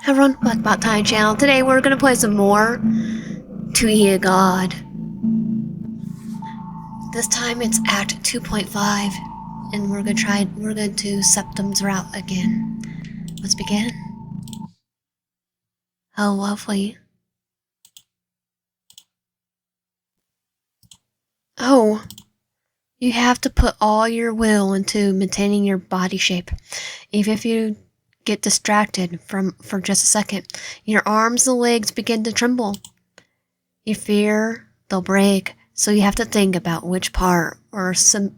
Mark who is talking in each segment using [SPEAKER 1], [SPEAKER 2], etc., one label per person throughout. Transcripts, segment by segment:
[SPEAKER 1] Everyone, welcome back to my channel. Today we're gonna play some more To Be a God. This time it's Act 2.5, and we're gonna do Septem's route again. Let's begin. Oh, lovely. Oh, you have to put all your will into maintaining your body shape. Even if you get distracted for just a second, your arms and legs begin to tremble. You fear they'll break, so you have to think about which part or stimulus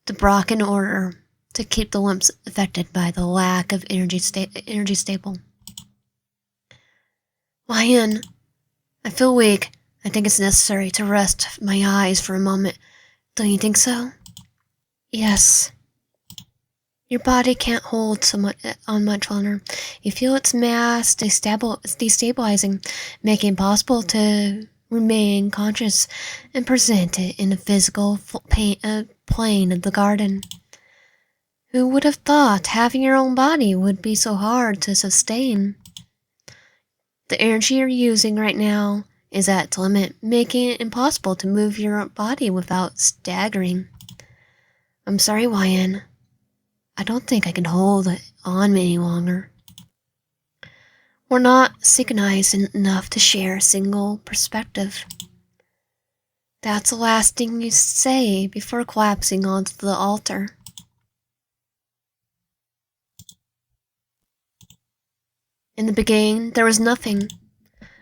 [SPEAKER 1] to block in order to keep the limbs affected by the lack of energy stable. Lion, I feel weak. I think it's necessary to rest my eyes for a moment. Don't you think so? Yes. Your body can't hold so much on much longer. You feel its mass destabilizing, making it impossible to remain conscious and presented in the physical plane of the garden. Who would have thought having your own body would be so hard to sustain? The energy you're using right now is at its limit, making it impossible to move your body without staggering. I'm sorry, YN. I don't think I can hold it on any longer. We're not synchronized enough to share a single perspective. That's the last thing you say before collapsing onto the altar. In the beginning, there was nothing,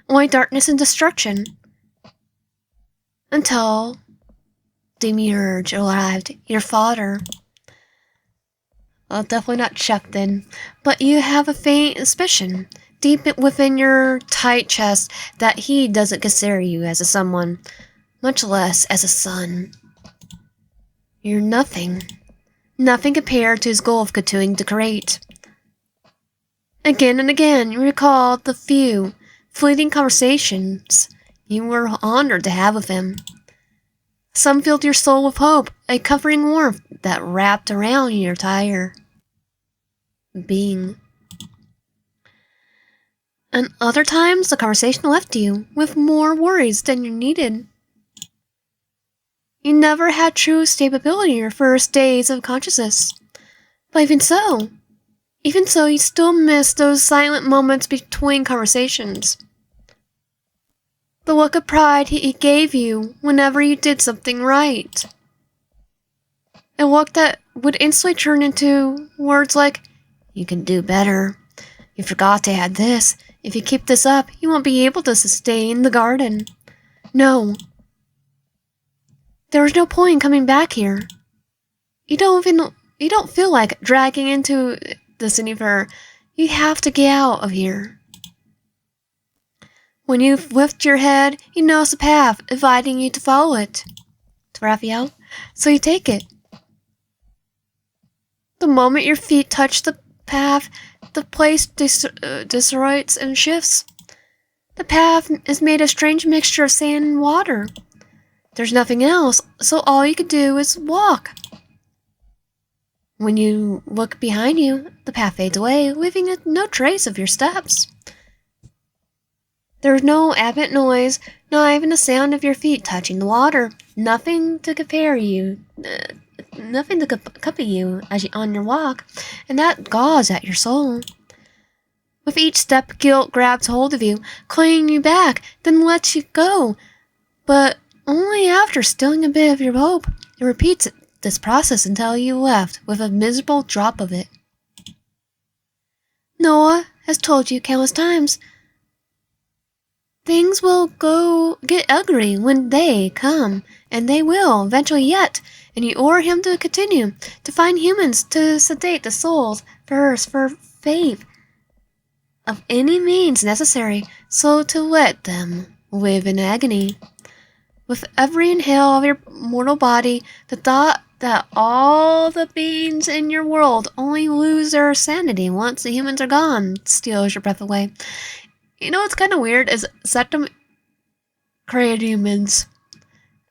[SPEAKER 1] only darkness and destruction. Until Demiurge arrived, your father. Well, definitely not Septem, but you have a faint suspicion, deep within your tight chest, that he doesn't consider you as a someone, much less as a son. You're nothing. Nothing compared to his goal of continuing to create. Again and again, you recall the few, fleeting conversations you were honored to have with him. Some filled your soul with hope, a comforting warmth that wrapped around your entire being. And other times, the conversation left you with more worries than you needed. You never had true stability in your first days of consciousness. But even so, you still miss those silent moments between conversations. The look of pride he gave you whenever you did something right. A look that would instantly turn into words like, "You can do better. You forgot to add this. If you keep this up, you won't be able to sustain the garden. No. There is no point in coming back here. You don't feel like dragging into this any further. You have to get out of here." When you lift your head, you notice a path inviting you to follow it. To Raphael, so you take it. The moment your feet touch the path, the place disorients and shifts. The path is made of a strange mixture of sand and water. There's nothing else, so all you can do is walk. When you look behind you, the path fades away, leaving no trace of your steps. There's no ambient noise, not even the sound of your feet touching the water. Nothing to compare you, nothing to accompany you on your walk, and that gnaws at your soul. With each step, guilt grabs hold of you, clinging you back, then lets you go. But only after stealing a bit of your hope. It repeats this process until you left with a miserable drop of it. Noah has told you countless times, things will get ugly when they come, and they will eventually yet, and you order him to continue, to find humans to sedate the souls first for faith of any means necessary, so to let them live in agony. With every inhale of your mortal body, the thought that all the beings in your world only lose their sanity once the humans are gone steals your breath away. You know what's kind of weird is Septem created humans.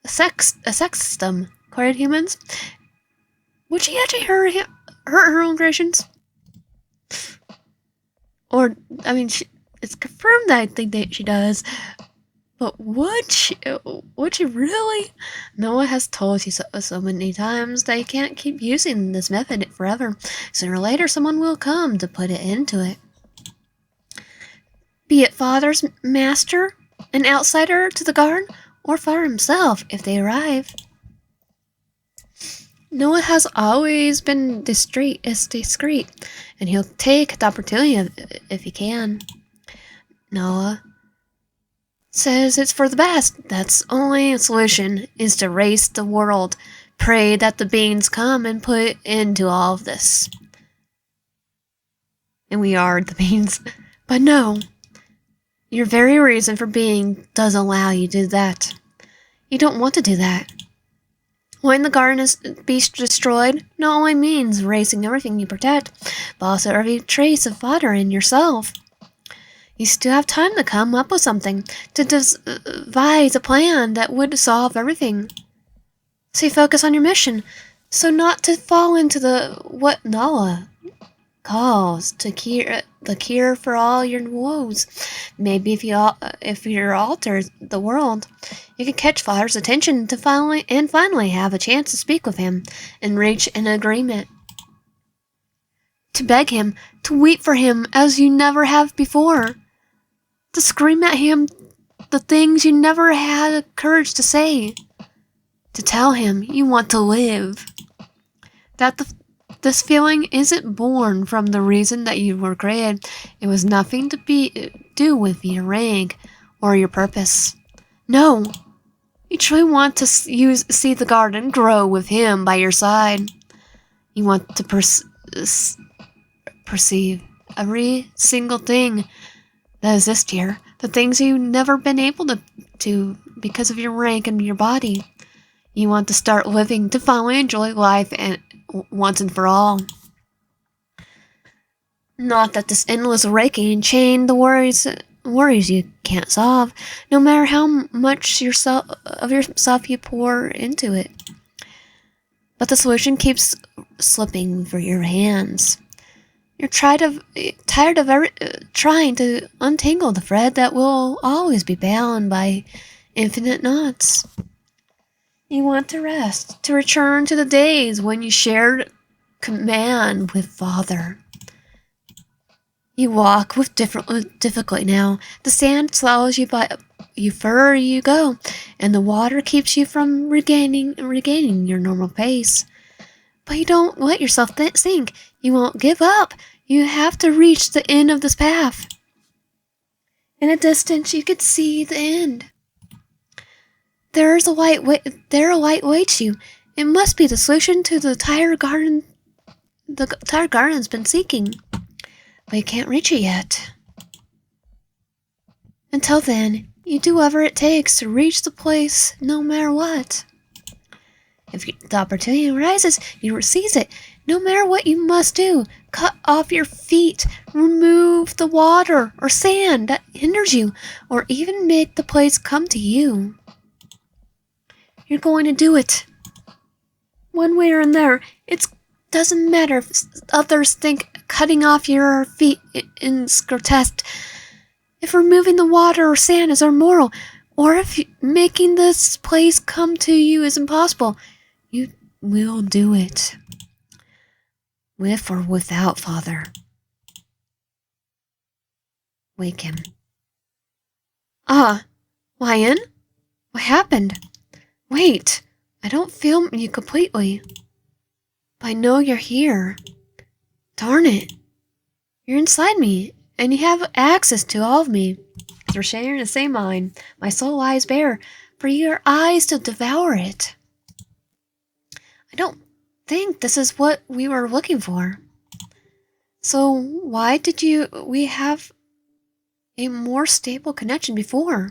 [SPEAKER 1] Septem created humans. Would she actually hurt her own creations? Or, I mean, it's confirmed that I think that she does. But would she really? Noah has told you so many times that you can't keep using this method forever. Sooner or later, someone will come to put it into it. Be it Father's master, an outsider to the garden, or Father himself if they arrive. Noah has always been discreet, and he'll take the opportunity if he can. Noah says it's for the best. That's only solution is to race the world. Pray that the beings come and put into all of this. And we are the beings. But no, your very reason for being doesn't allow you to do that. You don't want to do that. When the garden is destroyed, not only means erasing everything you protect, but also every trace of Father in yourself. You still have time to come up with something, to devise a plan that would solve everything. So you focus on your mission, so not to fall into what Noah calls the cure for all your woes. Maybe if you alter the world, you can catch Father's attention to finally have a chance to speak with him and reach an agreement. To beg him, to weep for him as you never have before. To scream at him the things you never had the courage to say. To tell him you want to live. That this feeling isn't born from the reason that you were created. It was nothing to do with your rank or your purpose. No, you truly want to see the garden grow with him by your side. You want to perceive every single thing that exists here, the things you've never been able to because of your rank and your body. You want to start living to finally enjoy life and once and for all. Not that this endless raking chain the worries you can't solve, no matter how much of yourself you pour into it. But the solution keeps slipping through your hands. You're tired of trying to untangle the thread that will always be bound by infinite knots. You want to rest, to return to the days when you shared command with Father. You walk with difficulty now. The sand slows you by you further you go, and the water keeps you from regaining your normal pace. But you don't let yourself sink. You won't give up. You have to reach the end of this path. In the distance, you can see the end. There a light waits you. It must be the solution to the entire garden has been seeking. But you can't reach it yet. Until then, you do whatever it takes to reach the place, no matter what. If the opportunity arises, you seize it. No matter what you must do, cut off your feet, remove the water or sand that hinders you, or even make the place come to you. You're going to do it. One way or another, it doesn't matter if others think cutting off your feet is grotesque, if removing the water or sand is immoral, or if making this place come to you is impossible. You will do it. With or without Father. Wake him. Lion? What happened? Wait, I don't feel you completely. But I know you're here. Darn it. You're inside me, and you have access to all of me. We're sharing the same mind. My soul lies bare, for your eyes to devour it. I don't think this is what we were looking for. So why did we have a more stable connection before?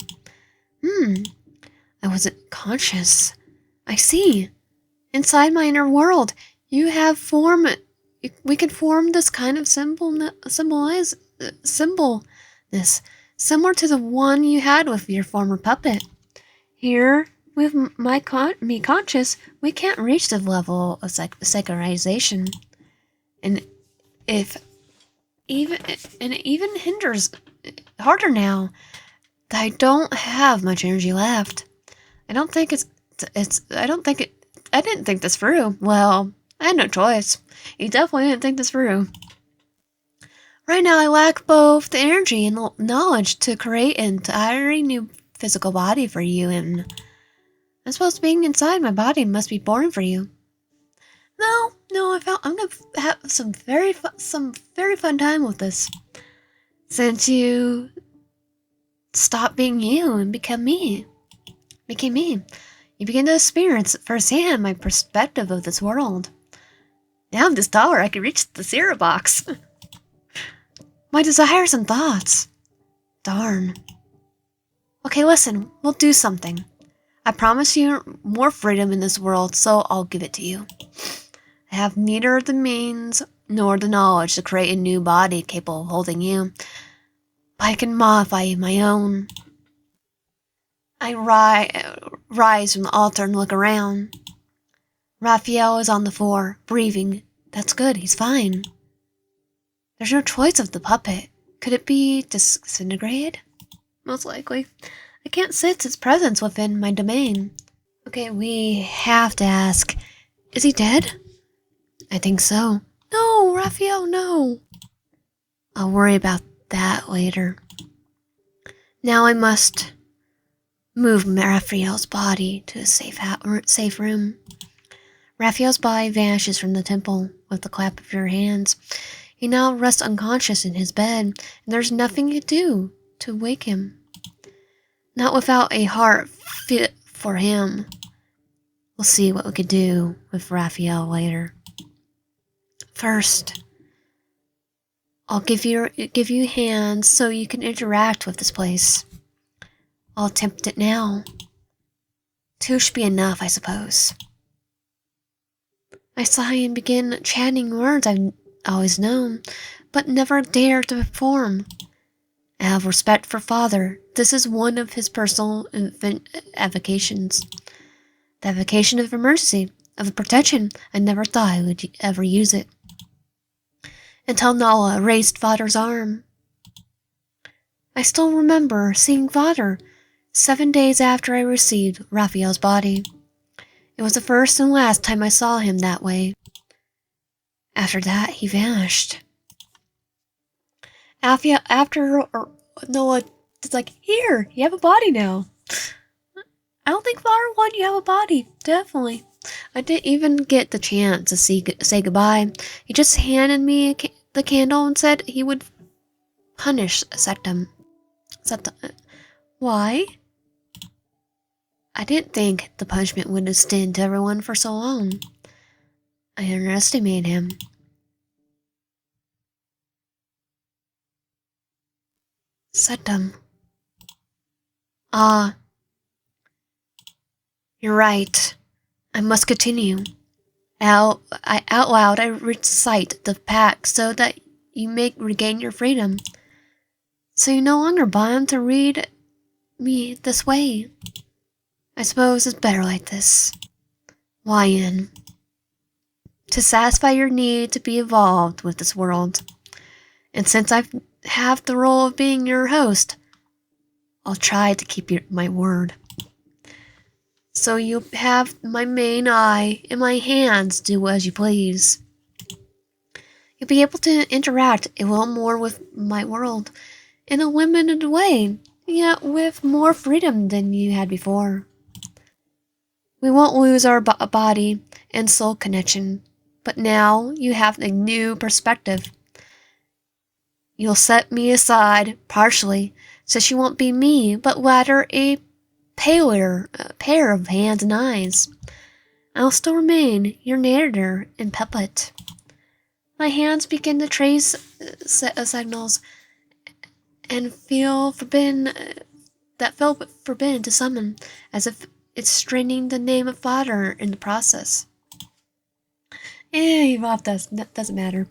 [SPEAKER 1] I wasn't conscious. I see. Inside my inner world, you have we can form this kind of symbolness, similar to the one you had with your former puppet. Here, with me conscious, we can't reach the level of secularization. And if It even hinders harder now that I don't have much energy left. I don't think I don't think it, I didn't think this through. Well, I had no choice. You definitely didn't think this through. Right now, I lack both the energy and the knowledge to create an entirely new physical body for you, and I suppose being inside my body must be boring for you. No, I'm gonna have some very fun time with this. Since you stopped being you and became me, you begin to experience firsthand my perspective of this world. Now I'm this taller, I can reach the cereal box. My desires and thoughts. Darn. Okay, listen, we'll do something. I promise you more freedom in this world, so I'll give it to you. I have neither the means nor the knowledge to create a new body capable of holding you, but I can modify my own. I rise from the altar and look around. Raphael is on the floor, breathing. That's good, he's fine. There's no choice of the puppet. Could it be disintegrated? Most likely. I can't sense its presence within my domain. Okay, we have to ask, is he dead? I think so. No, Raphael, no. I'll worry about that later. Now I must move Raphael's body to a safe room. Raphael's body vanishes from the temple with the clap of your hands. He now rests unconscious in his bed, and there's nothing you do to wake him. Not without a heart fit for him. We'll see what we could do with Raphael later. First, I'll give you hands so you can interact with this place. I'll attempt it now. 2 should be enough, I suppose. I sigh and begin chanting words I've always known, but never dared to perform. I have respect for Father. This is one of his personal avocations. The avocation of emergency, of protection. I never thought I would ever use it. Until Nala raised Father's arm. I still remember seeing Father 7 days after I received Raphael's body. It was the first and last time I saw him that way. After that, he vanished. After Noah is like, here, you have a body now. I don't think Father wanted you to have a body. Definitely. I didn't even get the chance to say goodbye. He just handed me the candle and said he would punish Septem. Why? I didn't think the punishment would extend to everyone for so long. I underestimated him. Septem. You're right. I must continue. Out loud, I recite the pact so that you may regain your freedom. So you're no longer bound to read me this way. I suppose it's better like this. YN. To satisfy your need to be evolved with this world. And since I have the role of being your host, I'll try to keep my word. So you have my main eye and my hands do as you please. You'll be able to interact a little more with my world in a limited way, yet with more freedom than you had before. We won't lose our body and soul connection, but now you have a new perspective. You'll set me aside, partially, so she won't be me, but rather a paler pair of hands and eyes. I'll still remain your narrator and puppet. My hands begin to trace signals and feel forbidden to summon, as if it's straining the name of Father in the process. Doesn't matter.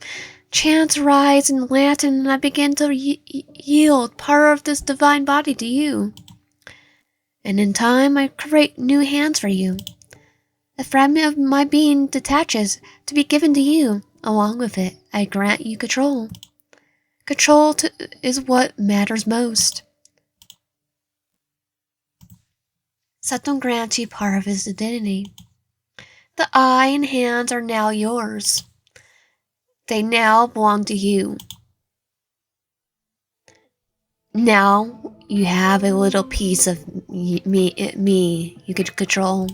[SPEAKER 1] Chants rise in Latin, and I begin to yield part of this divine body to you. And in time, I create new hands for you. A fragment of my being detaches to be given to you. Along with it, I grant you control. Is what matters most. Septem grants you part of his identity. The eye and hands are now yours. They now belong to you. Now you have a little piece of me you could control.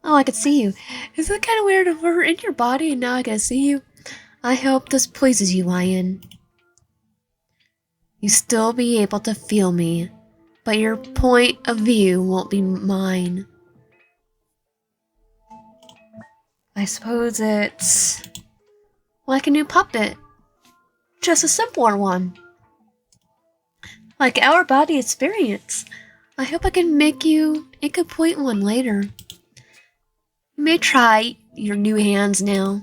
[SPEAKER 1] Oh, I could see you. Is it kind of weird if we're in your body and now I can see you? I hope this pleases you, Lion. You still be able to feel me, but your point of view won't be mine. I suppose it's like a new puppet. Just a simpler one. Like our body experience. I hope I can make you a complete one later. You may try your new hands now.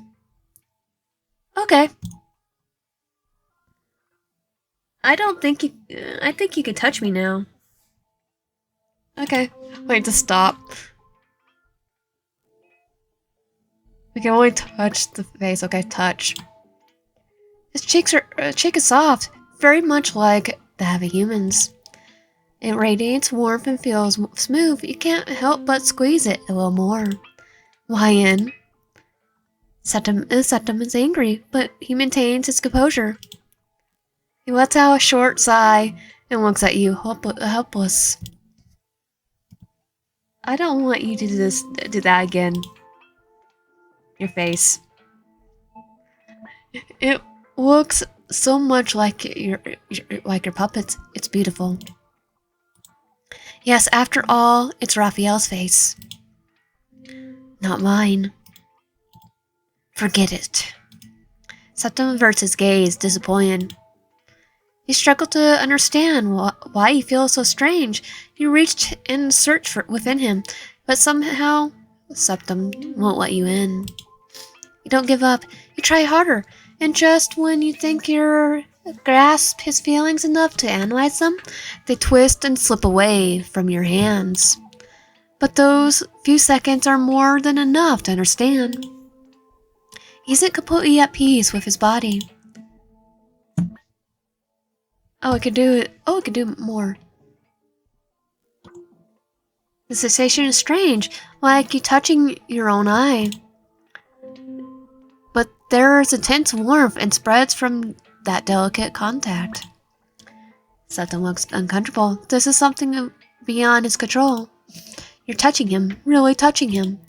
[SPEAKER 1] Okay. I think you can touch me now. Okay. Wait to stop. We can only touch the face. Okay, touch. His cheek is soft, very much like that of humans. It radiates warmth and feels smooth. You can't help but squeeze it a little more. Lion. Septem is angry, but he maintains his composure. He lets out a short sigh and looks at you, helpless. I don't want you to do that again. Your face. It looks so much like your puppets. It's beautiful. Yes, after all, it's Raphael's face. Not mine. Forget it. Septem averts his gaze, disappointed. He struggled to understand why he feels so strange. He reached and searched within him, but somehow Septem won't let you in. You don't give up. You try harder, and just when you think you're grasp his feelings enough to analyze them, they twist and slip away from your hands. But those few seconds are more than enough to understand. He isn't completely at peace with his body. Oh, I could do it. Oh, I could do more. The sensation is strange, like you touching your own eye. But there is intense warmth and spreads from that delicate contact. Septem looks uncomfortable. This is something beyond his control. You're touching him, really touching him.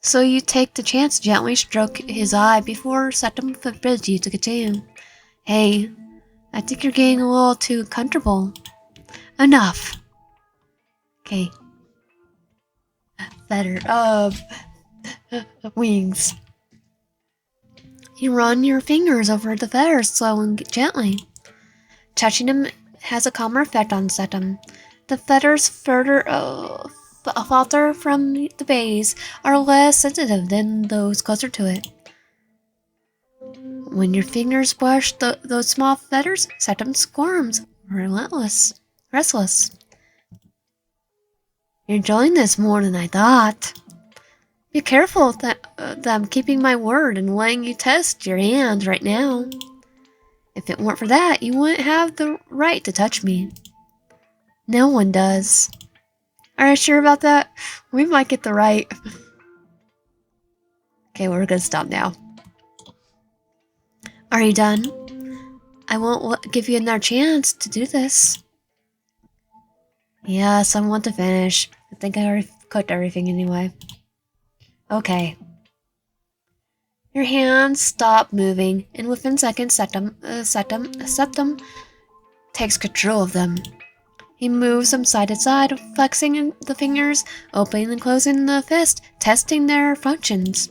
[SPEAKER 1] So you take the chance to gently stroke his eye before Septem forbids you to continue. Hey, I think you're getting a little too comfortable. Enough. Okay. Feather. Wings. You run your fingers over the feathers slowly and gently. Touching them has a calmer effect on Septem. The feathers further falter from the base are less sensitive than those closer to it. When your fingers brush those small feathers, Septem squirms, restless. You're enjoying this more than I thought. Be careful that I'm keeping my word and letting you test your hands right now. If it weren't for that, you wouldn't have the right to touch me. No one does. Are you sure about that? We might get the right. Okay, we're gonna stop now. Are you done? I won't give you another chance to do this. Yes, I want to finish. I think I already cooked everything anyway. Okay. Your hands stop moving, and within seconds, Septem takes control of them. He moves them side to side, flexing the fingers, opening and closing the fist, testing their functions.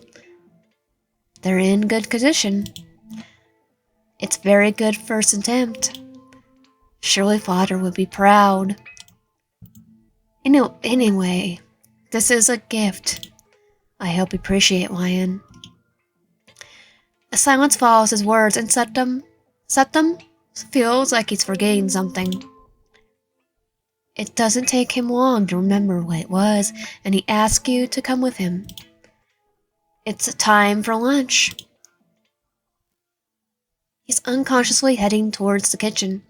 [SPEAKER 1] They're in good condition. It's very good first attempt. Surely Father would be proud. Anyway, this is a gift. I hope you appreciate it, Lion. A silence follows his words, and Septem feels like he's forgetting something. It doesn't take him long to remember what it was, and he asks you to come with him. It's time for lunch. He's unconsciously heading towards the kitchen.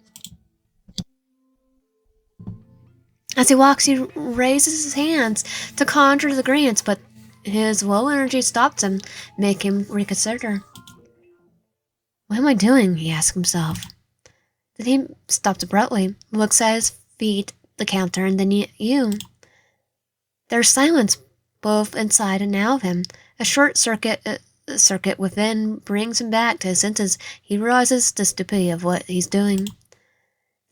[SPEAKER 1] As he walks, he raises his hands to conjure the ingredients, but his low energy stops him, making him reconsider. What am I doing? He asks himself. Then he stops abruptly, looks at his feet, the counter, and then you. There's silence both inside and out of him. A short circuit within brings him back to his senses. He realizes the stupidity of what he's doing.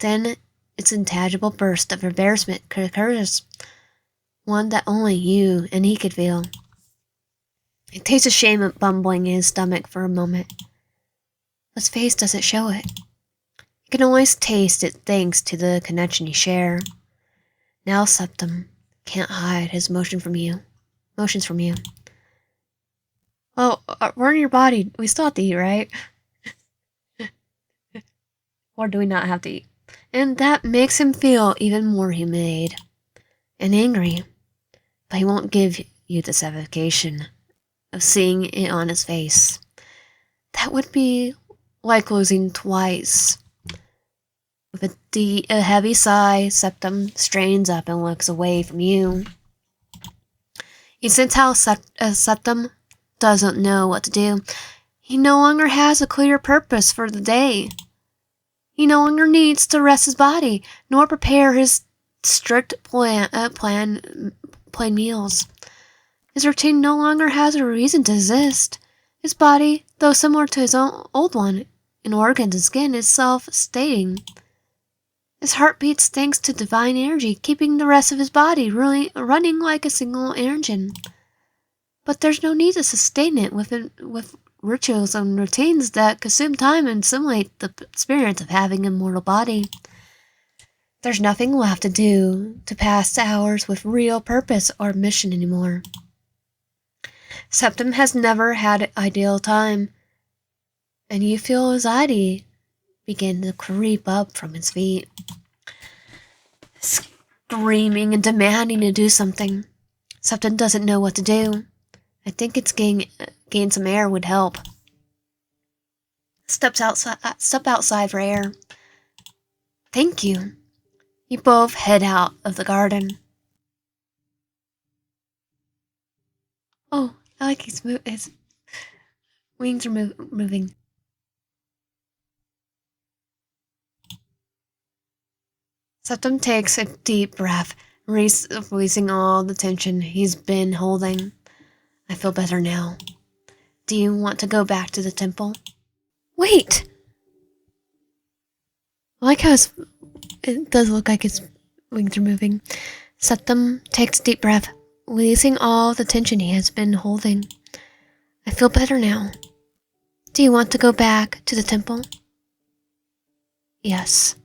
[SPEAKER 1] Then its intangible burst of embarrassment occurs, one that only you and he could feel. He tastes shame bumbling in his stomach for a moment. His face doesn't show it. He can always taste it thanks to the connection you share. Now Septem can't hide his motions from you. Oh, we're in your body. We still have to eat, right? Or do we not have to eat? And that makes him feel even more humiliated and angry. But he won't give you the satisfaction of seeing it on his face. That would be like losing twice. With a heavy sigh, Septem straightens up and looks away from you. You sense how Septem doesn't know what to do. He no longer has a clear purpose for the day. He no longer needs to rest his body, nor prepare his strict plain meals. His routine no longer has a reason to exist. His body, though similar to his old one, in organs and skin, is self-stating. His heart beats thanks to divine energy, keeping the rest of his body running like a single engine. But there's no need to sustain it with rituals and routines that consume time and simulate the experience of having an immortal body. There's nothing left to do to pass hours with real purpose or mission anymore. Septem has never had an ideal time, and you feel anxiety begin to creep up from his feet. Screaming and demanding to do something. Septem doesn't know what to do. I think it's gain some air would help. Step outside for air. Thank you. You both head out of the garden. Oh, I like his wings are moving. Septem takes a deep breath, releasing all the tension he's been holding. I feel better now. Do you want to go back to the temple? Wait! I like how it does look like his wings are moving. Septem takes a deep breath, releasing all the tension he has been holding. I feel better now. Do you want to go back to the temple? Yes.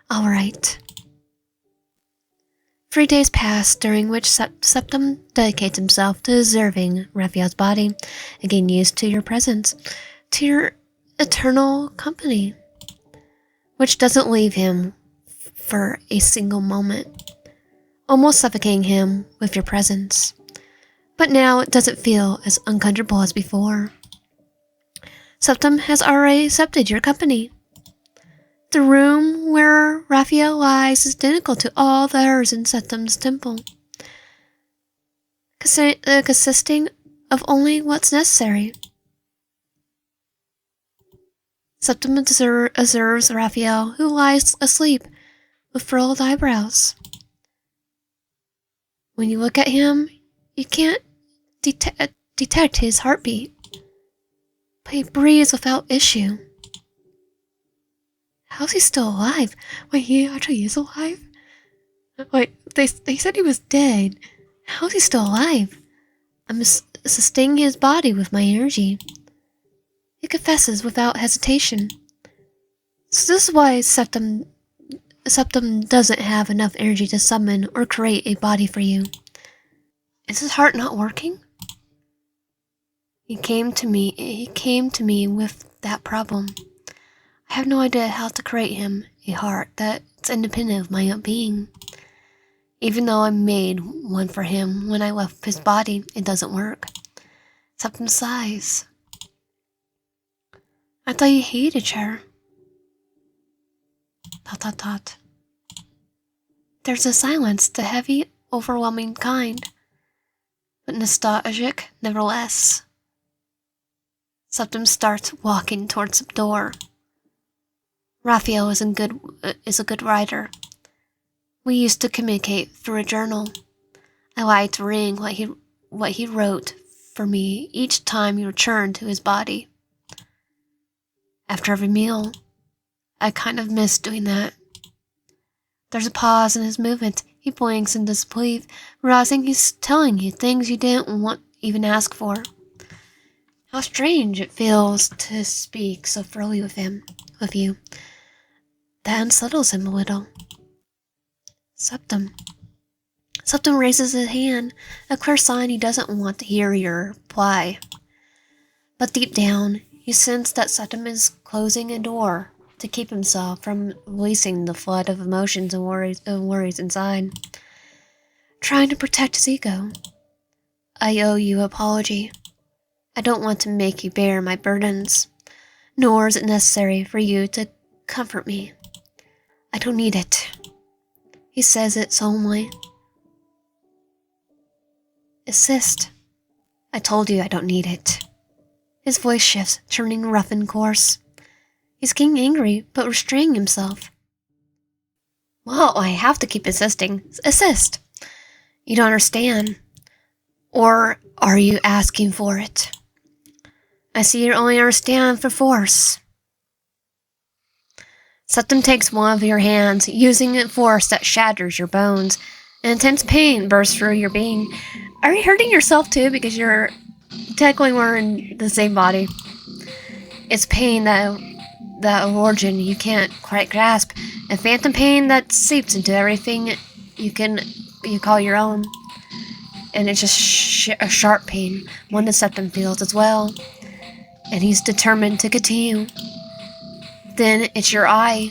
[SPEAKER 1] All right. 3 days pass, during which Septem dedicates himself to observing Raphael's body and getting used to your presence, to your eternal company, which doesn't leave him for a single moment, almost suffocating him with your presence. But now it doesn't feel as uncomfortable as before. Septem has already accepted your company. The room where Raphael lies is identical to all the others in Septem's temple, consisting of only what's necessary. Septem observes Raphael, who lies asleep with furrowed eyebrows. When you look at him, you can't detect his heartbeat, but he breathes without issue. How's he still alive? Wait, he actually is alive? Wait, they said he was dead. How's he still alive? I'm sustaining his body with my energy. He confesses without hesitation. So this is why Septem doesn't have enough energy to summon or create a body for you. Is his heart not working? He came to me with that problem. I have no idea how to create him a heart that's independent of my own being. Even though I made one for him when I left his body, it doesn't work. Septem sighs. I thought you hated her. ... There's a silence, the heavy, overwhelming kind, but nostalgic nevertheless. Septem starts walking towards the door. Raphael is a good writer. We used to communicate through a journal. I liked reading what he wrote for me each time he returned to his body. After every meal, I kind of miss doing that. There's a pause in his movement. He blinks in disbelief, realizing he's telling you things you didn't want even ask for. How strange it feels to speak so freely with you. That unsettles him a little. Septem. Septem raises his hand, a clear sign he doesn't want to hear your reply. But deep down, you sense that Septem is closing a door to keep himself from releasing the flood of emotions and worries inside. Trying to protect his ego. I owe you an apology. I don't want to make you bear my burdens, nor is it necessary for you to comfort me. I don't need it. He says it solemnly. Assist. I told you I don't need it. His voice shifts, turning rough and coarse. He's getting angry, but restraining himself. Well, I have to keep insisting. Assist. You don't understand. Or are you asking for it? I see you only understand for force. Septem takes one of your hands, using a force that shatters your bones. An intense pain bursts through your being. Are you hurting yourself too? Because you're technically we're in the same body. It's pain that origin you can't quite grasp, and phantom pain that seeps into everything you call your own. And it's just a sharp pain, one that Septem feels as well. And he's determined to continue. Then it's your eye,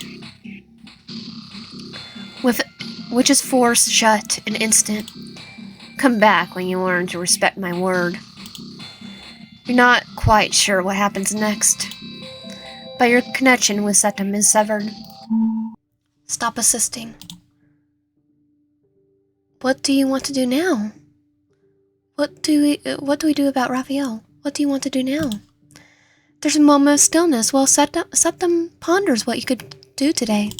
[SPEAKER 1] which is forced shut an instant. Come back when you learn to respect my word. You're not quite sure what happens next, but your connection with Septem is severed. Stop assisting. What do you want to do now? What do we do about Raphael? What do you want to do now? There's a moment of stillness while Septem ponders what you could do today.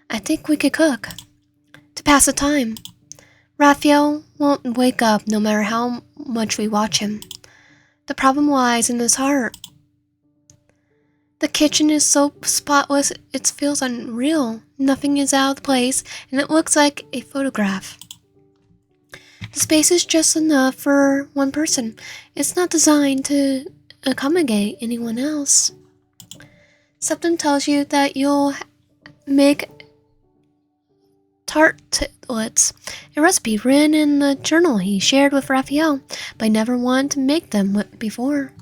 [SPEAKER 1] I think we could cook. To pass the time. Raphael won't wake up no matter how much we watch him. The problem lies in his heart. The kitchen is so spotless it feels unreal. Nothing is out of place, and it looks like a photograph. The space is just enough for one person. It's not designed to accommodate anyone else. Septem tells you that you'll make tartlets, a recipe written in the journal he shared with Raphael, but never wanted to make them before.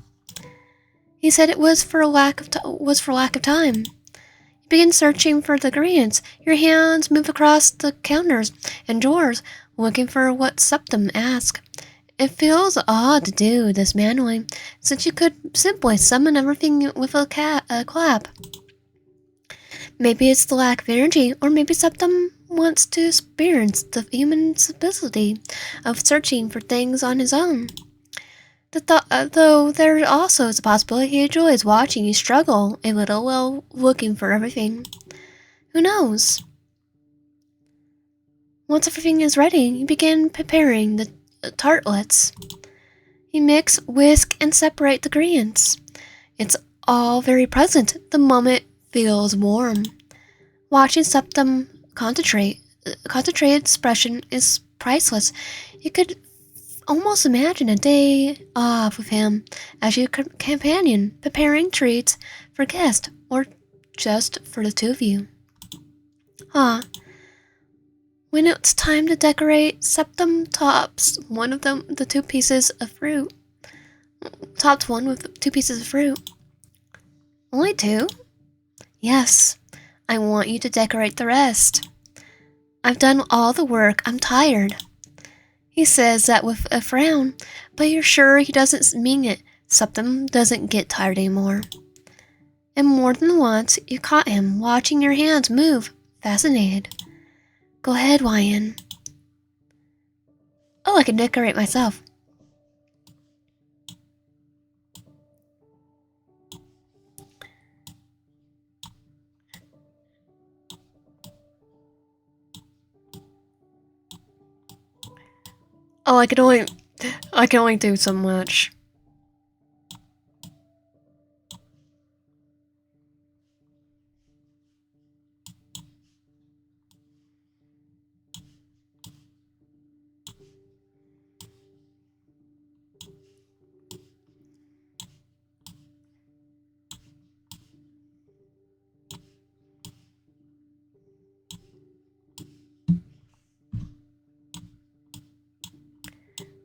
[SPEAKER 1] He said it was for lack of time. You begin searching for the ingredients. Your hands move across the counters and drawers, looking for what Septem asked. It feels odd to do this manually, since you could simply summon everything with a clap. Maybe it's the lack of energy, or maybe Septem wants to experience the human simplicity of searching for things on his own. Though there also is a possibility he enjoys watching you struggle a little while looking for everything. Who knows? Once everything is ready, you begin preparing the tartlets. You mix, whisk, and separate the ingredients. It's all very pleasant. The moment feels warm. Watching Septem concentrated expression is priceless. You could almost imagine a day off with him as your companion, preparing treats for guests or just for the two of you. When it's time to decorate, Septem tops one of the two pieces of fruit. Topped one with 2 pieces of fruit. Only 2? Yes. I want you to decorate the rest. I've done all the work. I'm tired. He says that with a frown, but you're sure he doesn't mean it. Septem doesn't get tired anymore. And more than once, you caught him watching your hands move, fascinated. Go ahead, Wyan. Oh, I can decorate myself. Oh, I can only do so much.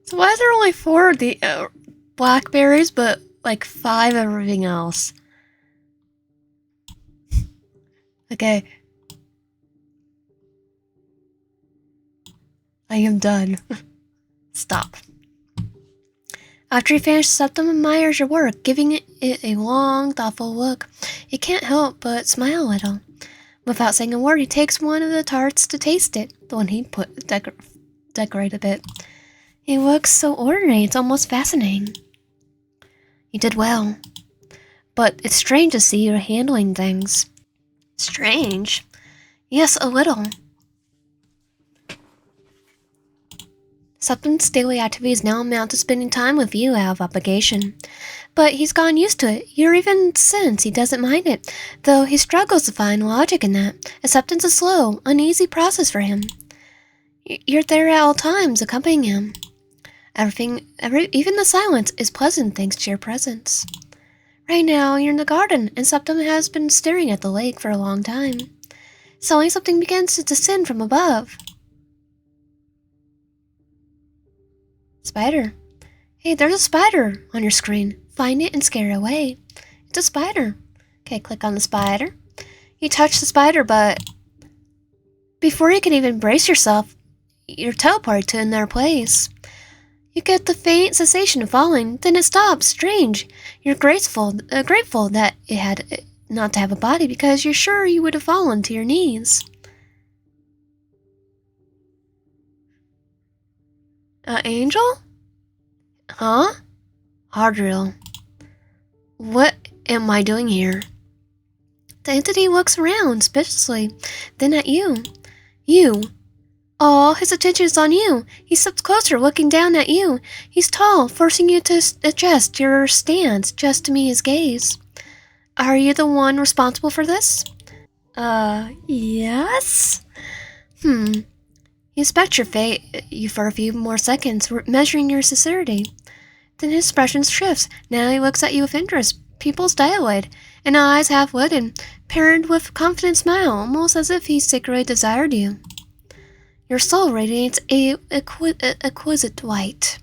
[SPEAKER 1] So why is there only 4 of the blackberries, but like 5 of everything else? Okay. I am done. Stop. After you finish, Septem admires your work, giving it a long, thoughtful look. He can't help but smile a little. Without saying a word, he takes one of the tarts to taste it, the one he decorated a bit. He looks so ordinary, it's almost fascinating. You did well. But it's strange to see you handling things. Strange? Yes, a little. Septem's daily activities now amount to spending time with you out of obligation. But he's gotten used to it, even since he doesn't mind it, though he struggles to find logic in that. Acceptance is a slow, uneasy process for him. You're there at all times, accompanying him. Even the silence is pleasant thanks to your presence. Right now, you're in the garden, and Septem has been staring at the lake for a long time. Suddenly, something begins to descend from above. Spider. Hey, there's a spider on your screen. Find it and scare it away. It's a spider. Okay, click on the spider. You touch the spider, but before you can even brace yourself, you're teleported to another place. You get the faint sensation of falling, then it stops. Strange. You're grateful that it had not to have a body because you're sure you would have fallen to your knees. Angel? Huh? Hard drill. What am I doing here? The entity looks around, suspiciously, then at you. You. All his attention is on you. He steps closer, looking down at you. He's tall, forcing you to adjust your stance just to meet his gaze. Are you the one responsible for this? Yes? He inspects you for a few more seconds, measuring your sincerity. Then his expression shifts. Now he looks at you with interest, pupils dilate, and eyes half-witted, paired with a confident smile, almost as if he secretly desired you. Your soul radiates a exquisite white,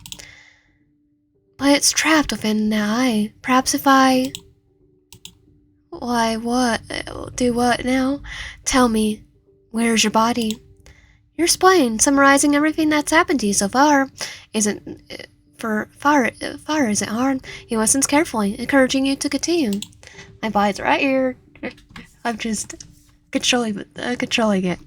[SPEAKER 1] but it's trapped within the eye. Perhaps if I... Why, what? Do what now? Tell me, where's your body? You're explaining, summarizing everything that's happened to you so far. Far isn't hard. He listens carefully, encouraging you to continue. My body's right here. I'm just controlling it.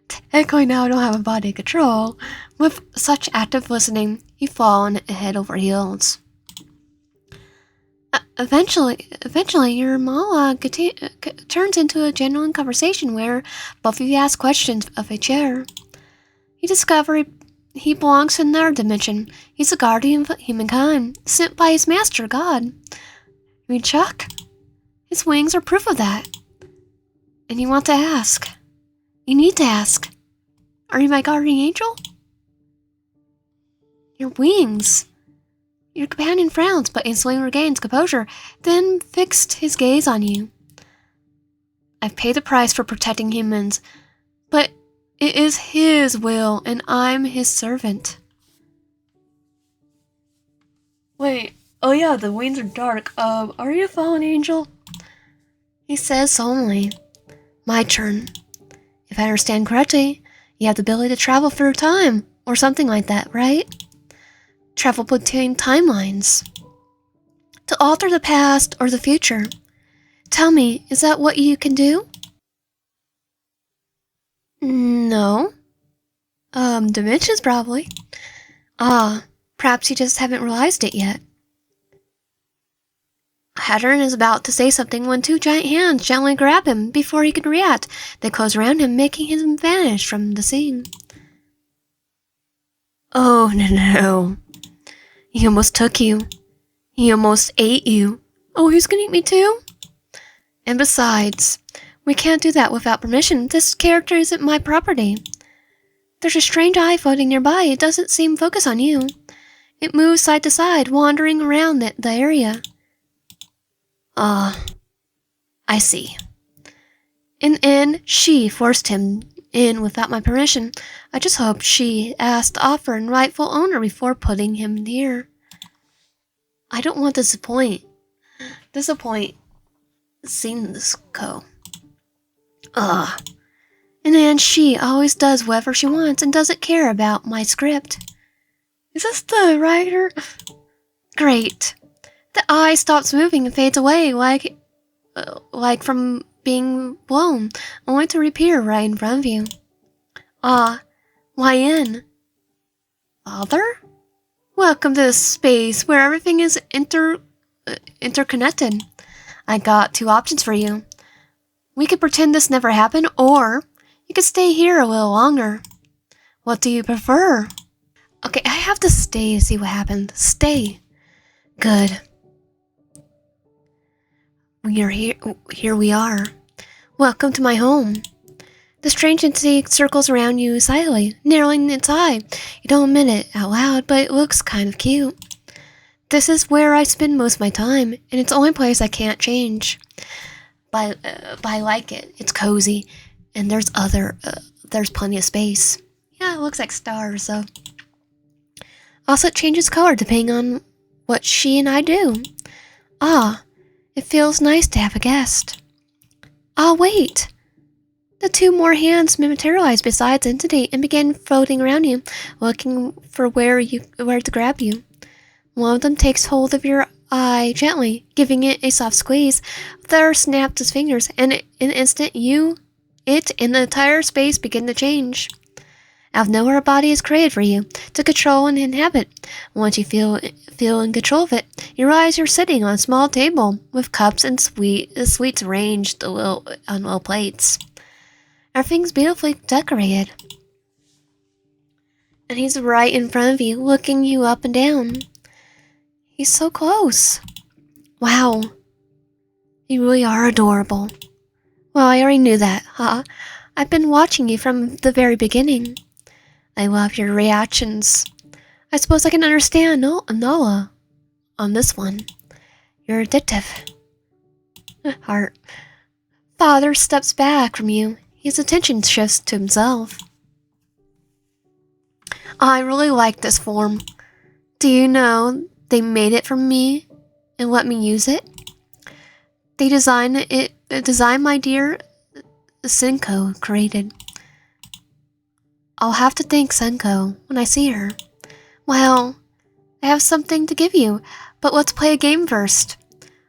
[SPEAKER 1] Technically now I don't have a body control. With such active listening, you fall head over heels. Eventually, your monologue turns into a genuine conversation where both of you ask questions of each other. You discover he belongs to another dimension. He's a guardian of humankind, sent by his master, God. You mean Chuck? His wings are proof of that. And you want to ask. You need to ask. Are you my guardian angel? Your wings. Your companion frowns, but instantly regains composure, then fixed his gaze on you. I've paid the price for protecting humans, but it is his will, and I'm his servant. Wait, oh yeah, the wings are dark. Are you a fallen angel? He says solemnly. My turn. If I understand correctly, you have the ability to travel through time, or something like that, right? Travel between timelines. To alter the past or the future. Tell me, is that what you can do? No. Dimensions probably. Ah, perhaps you just haven't realized it yet. Hattern is about to say something when two giant hands gently grab him before he can react. They close around him, making him vanish from the scene. Oh, no. He almost took you. He almost ate you. Oh, he's gonna eat me too? And besides, we can't do that without permission. This character isn't my property. There's a strange eye floating nearby. It doesn't seem focused on you. It moves side to side, wandering around the area. I see. In the end, she forced him in without my permission. I just hoped she asked the offer and rightful owner before putting him here. I don't want to disappoint Sinsko. And then she always does whatever she wants and doesn't care about my script. Is this the writer? Great. The eye stops moving and fades away like from being blown, only to reappear right in front of you. Lion. Father? Welcome to this space where everything is interconnected. I got two options for you. We could pretend this never happened, or you could stay here a little longer. What do you prefer? Okay, I have to stay to see what happened. Stay. Good. We are here. Here we are. Welcome to my home. The strange entity circles around you silently, narrowing its eye. You don't admit it out loud, but it looks kind of cute. This is where I spend most of my time, and it's the only place I can't change. But I like it. It's cozy, and there's plenty of space. Yeah, it looks like stars, so. Also, it changes color depending on what she and I do. It feels nice to have a guest. Wait! The two more hands materialize beside the entity and begin floating around you, looking for where to grab you. One of them takes hold of your eye gently, giving it a soft squeeze. The other snaps his fingers, and in an instant, it, and the entire space begin to change. Out of nowhere, a body is created for you to control and inhabit. Once you feel in control of it, you realize you're sitting on a small table with cups and sweets arranged on little plates. Everything's beautifully decorated. And he's right in front of you, looking you up and down. He's so close. Wow. You really are adorable. Well, I already knew that, huh? I've been watching you from the very beginning. I love your reactions. I suppose I can understand Nola on this one. You're addictive. Heart. Father steps back from you. His attention shifts to himself. I really like this form. Do you know they made it for me and let me use it? They designed my dear Senko created. I'll have to thank Senko when I see her. Well, I have something to give you, but let's play a game first.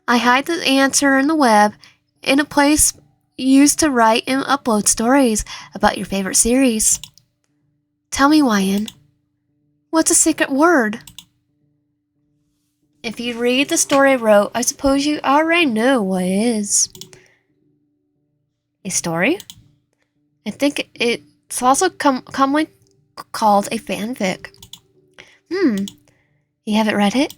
[SPEAKER 1] I hide the answer in the web in a place used to write and upload stories about your favorite series. Tell me, Wyan, what's a secret word? If you read the story I wrote, I suppose you already know what it is. A story? I think it's also commonly called a fanfic. You haven't read it?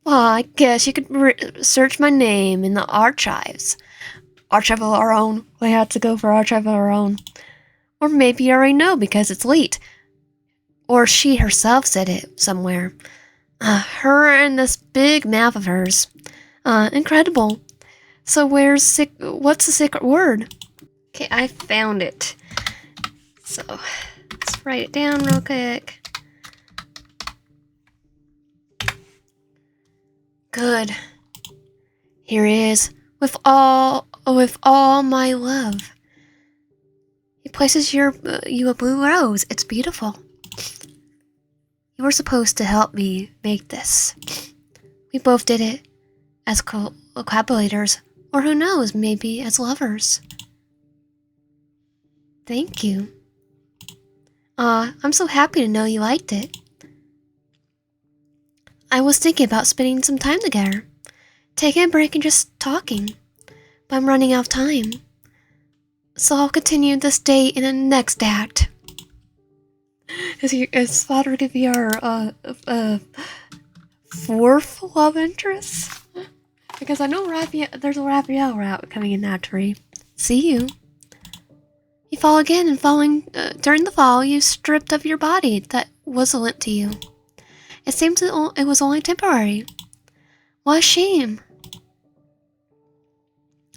[SPEAKER 1] Well, I guess you could search my name in the archives. Archive of our own. We had to go for archive of our own. Or maybe you already know because it's leaked. Or she herself said it somewhere. Her and this big mouth of hers. Incredible. So what's the secret word? Okay, I found it. So, let's write it down real quick. Good. Here it is. With all my love. He places you a blue rose. It's beautiful. You were supposed to help me make this. We both did it as collaborators, Or who knows, maybe as lovers. Thank you. I'm so happy to know you liked it. I was thinking about spending some time together. Taking a break and just talking. But I'm running out of time. So I'll continue this date in the next act. Is Father to be our fourth love interest? Because I know there's a Raphael route coming in that tree. See you. You fall again, and during the fall, you stripped of your body that was lent to you. It seems it was only temporary. What a shame.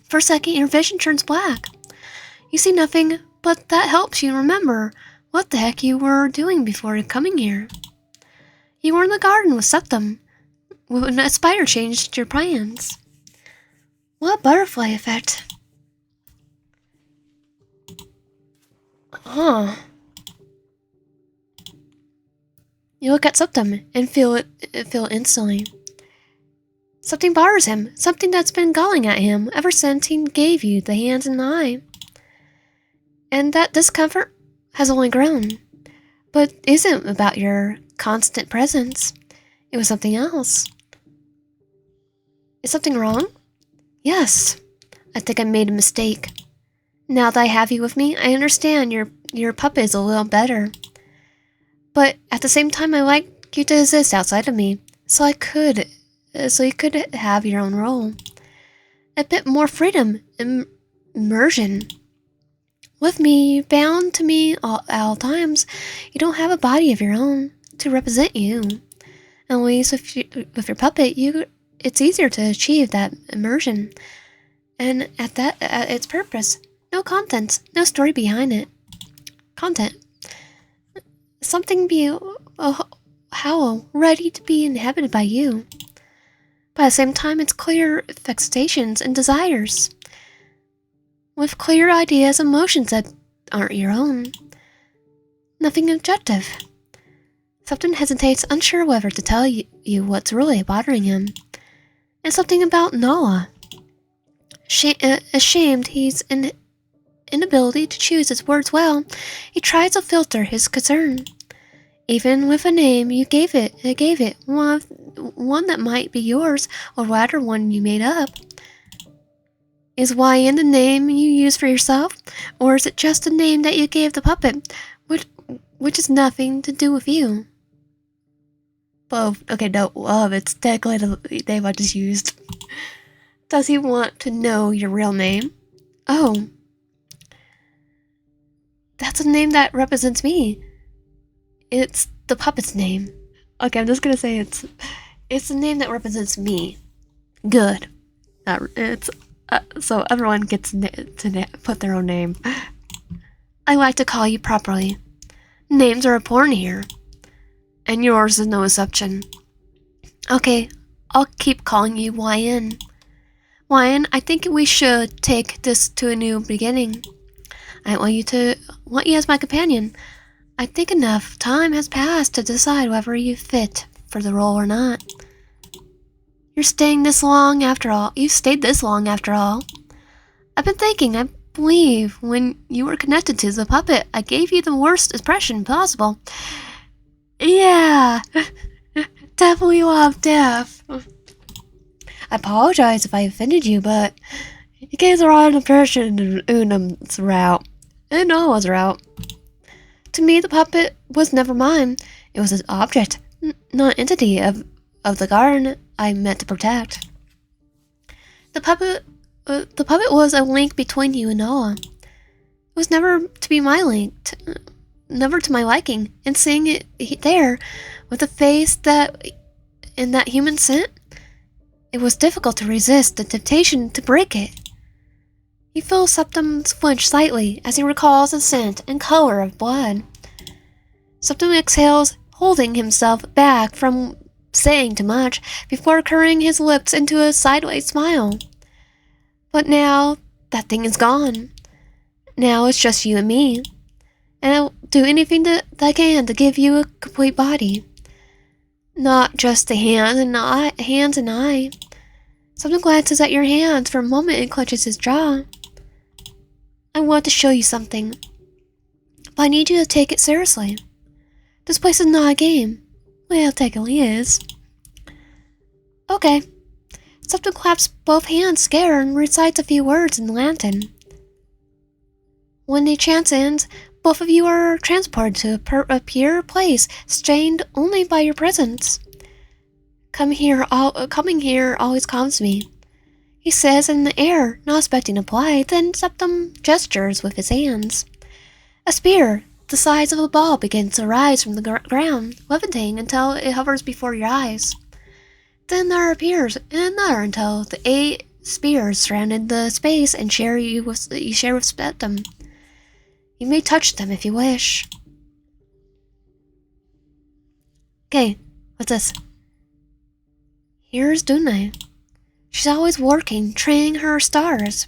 [SPEAKER 1] For a second, your vision turns black. You see nothing, but that helps you remember what the heck you were doing before coming here. You were in the garden with Septem, when a spider changed your plans. What a butterfly effect. Huh. You look at Septem and feel it instantly. Something bothers him, something that's been galling at him ever since he gave you the hands and the eye. And that discomfort has only grown. But it isn't about your constant presence. It was something else. Is something wrong? Yes. I think I made a mistake. Now that I have you with me, I understand your puppet is a little better. But at the same time, I like you to exist outside of me, so you could have your own role. A bit more freedom, immersion. With me, you're bound to me at all times. You don't have a body of your own to represent you. At least with your puppet, it's easier to achieve that immersion. And at its purpose, no contents, no story behind it. Content. Something ready to be inhabited by you. But at the same time, it's clear fixations and desires. With clear ideas, emotions that aren't your own. Nothing objective. Septem hesitates, unsure whether to tell you what's really bothering him. And something about Noah. Ashamed he's inability to choose his words well, he tries to filter his concern. Even with a name you gave it one that might be yours, or rather one you made up. Is YN the name you use for yourself, or is it just a name that you gave the puppet, which has nothing to do with you? Both. Okay, no, it's technically the name I just used. Does he want to know your real name? Oh. That's a name that represents me. It's the puppet's name. Okay, I'm just gonna say it's the name that represents me. Good. So everyone gets to put their own name. I like to call you properly. Names are important here. And yours is no exception. Okay, I'll keep calling you YN. YN, I think we should take this to a new beginning. I want you as my companion. I think enough time has passed to decide whether you fit for the role or not. You've stayed this long after all. I've been thinking, I believe when you were connected to the puppet, I gave you the worst impression possible. Yeah, definitely love death. I apologize if I offended you, but you gave the wrong impression in Unum's route. And Noah's route. To me, the puppet was never mine. It was an object, not an entity of the garden I meant to protect. The puppet was a link between you and Noah. It was never to be my link, never to my liking. And seeing it there, with a face in that human scent, it was difficult to resist the temptation to break it. He feels Septem's flinch slightly as he recalls the scent and color of blood. Septem exhales, holding himself back from saying too much before curling his lips into a sideways smile. But now that thing is gone. Now it's just you and me. And I'll do anything that I can to give you a complete body. Not just the hands and eye. Septem glances at your hands for a moment and clutches his jaw. I want to show you something, but I need you to take it seriously. This place is not a game. Well, it technically is. Okay. Septem claps both hands scared and recites a few words in Latin. When the chant ends, both of you are transported to a pure place, stained only by your presence. Coming here always calms me, he says in the air, not expecting reply. Then Septem gestures with his hands. A spear, the size of a ball, begins to rise from the ground, levitating until it hovers before your eyes. Then there appears another until the 8 spears surrounded the space and you share with Septem. You may touch them if you wish. Okay, what's this? Here's Dune. She's always working, training her stars.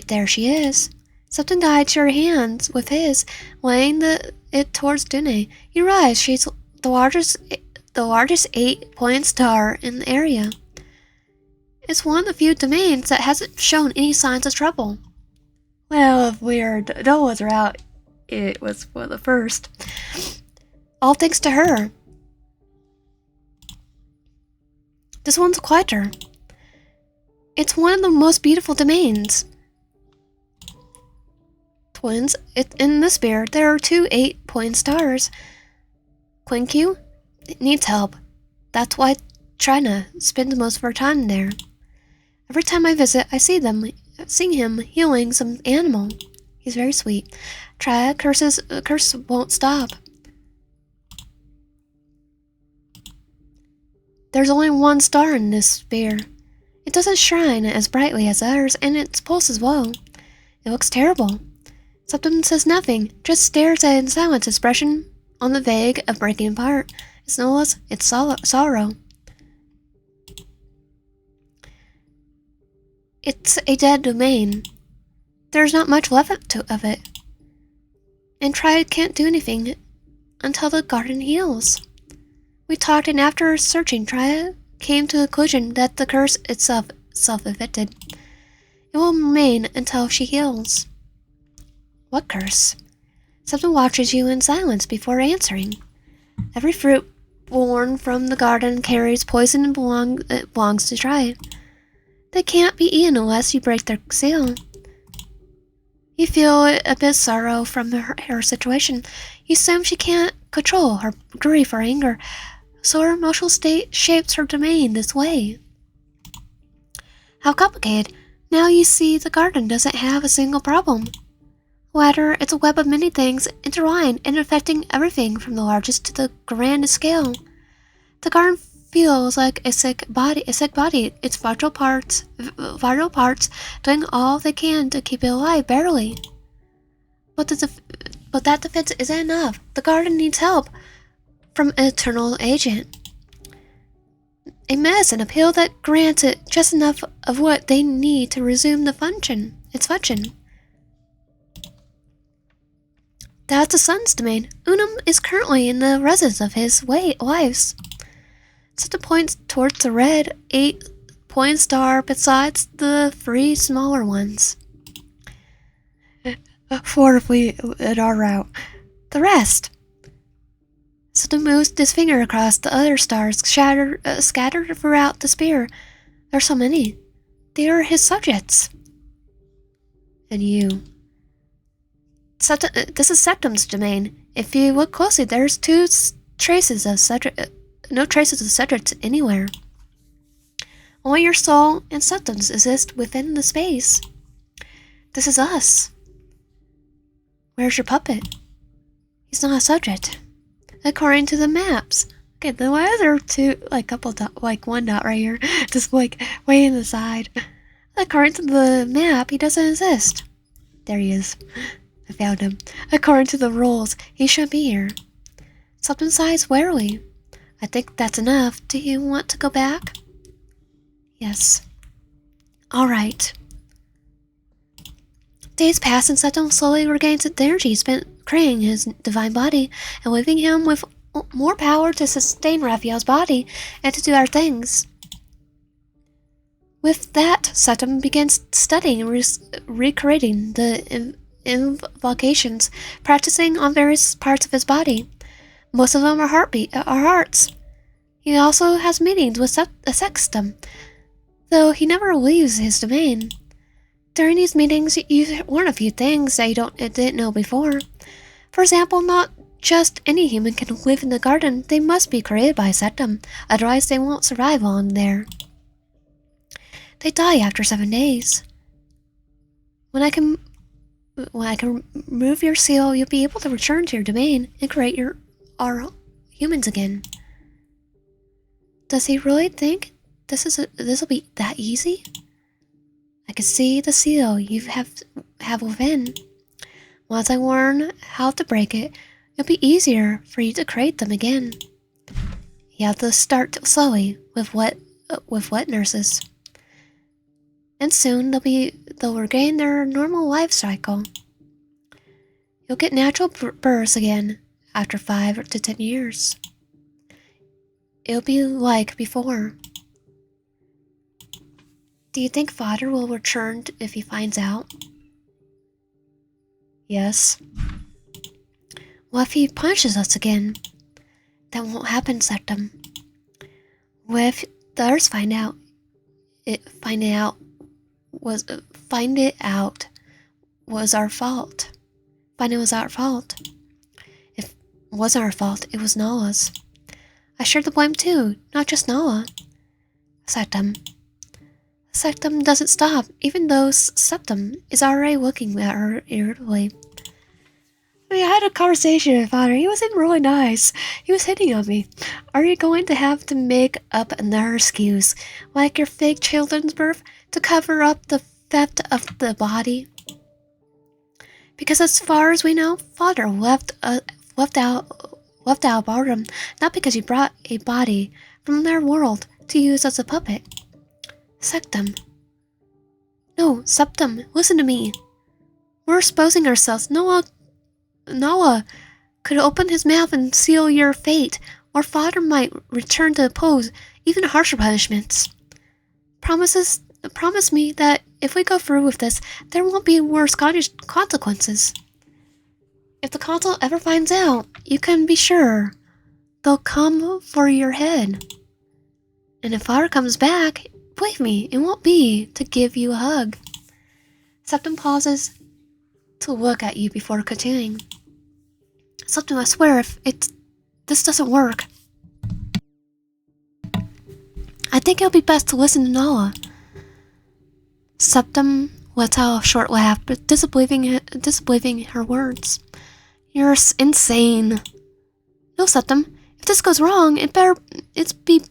[SPEAKER 1] There she is. Septem guides your hands with his, laying it towards Dune. You realize she's the largest 8-point star in the area. It's one of the few domains that hasn't shown any signs of trouble. Well, if weird Dolas are out, it was one of the first. All thanks to her. This one's quieter. It's one of the most beautiful domains. Twins, in the spear, there are 2 8-point stars. Quinkyu needs help. That's why Trina spends most of her time there. Every time I visit, I see him healing some animal. He's very sweet. Trina curse won't stop. There's only 1 star in this spear. It doesn't shine as brightly as others, and its pulse is low. It looks terrible. Septem says nothing, just stares at it in silence, expression on the vague of breaking apart. It's no less, it's sorrow. It's a dead domain. There's not much left of it. And Trina can't do anything until the garden heals. We talked, and after searching, Trina came to the conclusion that the curse itself self-inflicted. It will remain until she heals. What curse? Septem watches you in silence before answering. Every fruit born from the garden carries poison and belongs to Trina. They can't be eaten unless you break their seal. You feel a bit sorrow from her situation. You assume she can't control her grief or anger, so her emotional state shapes her domain this way. How complicated. Now you see the garden doesn't have a single problem. Rather, it's a web of many things intertwined and affecting everything from the largest to the grandest scale. The garden feels like a sick body. Its vital parts doing all they can to keep it alive, barely. But that defense isn't enough. The garden needs help from an eternal agent. A medicine, a pill that grants it just enough of what they need to resume its function. That's the sun's domain. Unum is currently in the residence of his wives. Septem points towards the red 8-point star besides the 3 smaller ones. 4 if we at our route. The rest. Septem moves his finger across the other stars scattered throughout the spear. There are so many. They are his subjects. And you. This is Septem's domain. If you look closely, there's no traces of subjects anywhere. Only your soul and Septem's exist within the space. This is us. Where's your puppet? He's not a subject. According to the maps. Okay, then why is there 2, one dot right here, just way in the side? According to the map, he doesn't exist. There he is. I found him. According to the rules, he shouldn't be here. Septem sighs warily. I think that's enough. Do you want to go back? Yes. Alright. Days pass and Septem slowly regains the energy spent creating his divine body and leaving him with more power to sustain Raphael's body and to do our things. With that, Septem begins studying and recreating the invocations, practicing on various parts of his body. Most of them are hearts. He also has meetings with Sextum, though he never leaves his domain. During these meetings, you learn a few things that you didn't know before. For example, not just any human can live in the garden. They must be created by Septem, otherwise they won't survive on there. They die after 7 days. When I can remove your seal, you'll be able to return to your domain and create our humans again. Does he really think this'll be that easy? I can see the seal you have within. Once I learn how to break it, it'll be easier for you to create them again. You have to start slowly with wet nurses. And soon they'll regain their normal life cycle. You'll get natural births again after 5 to 10 years. It'll be like before. Do you think Father will return if he finds out? Yes. What if he punishes us again? That won't happen, Septem. What if the others find it out was our fault? Find it was our fault. If it wasn't our fault, it was Nala's. I share the blame too, not just Nala. Septem. Septem doesn't stop, even though Septem is already looking at her irritably. I had a conversation with Father. He wasn't really nice. He was hitting on me. Are you going to have to make up another excuse, like your fake children's birth, to cover up the theft of the body? Because as far as we know, Father left out Bartram, not because he brought a body from their world to use as a puppet. Septem. No, Septem, listen to me. We're exposing ourselves. Noah could open his mouth and seal your fate, or Father might return to oppose even harsher punishments. Promise me that if we go through with this, there won't be worse consequences. If the council ever finds out, you can be sure they'll come for your head. And if Father comes back, believe me, it won't be to give you a hug. Septem pauses to look at you before continuing. Septem, I swear, if this doesn't work, I think it'll be best to listen to Nala. Septem lets out a short laugh, but disbelieving her words. You're insane. No, Septem. If this goes wrong, it'd be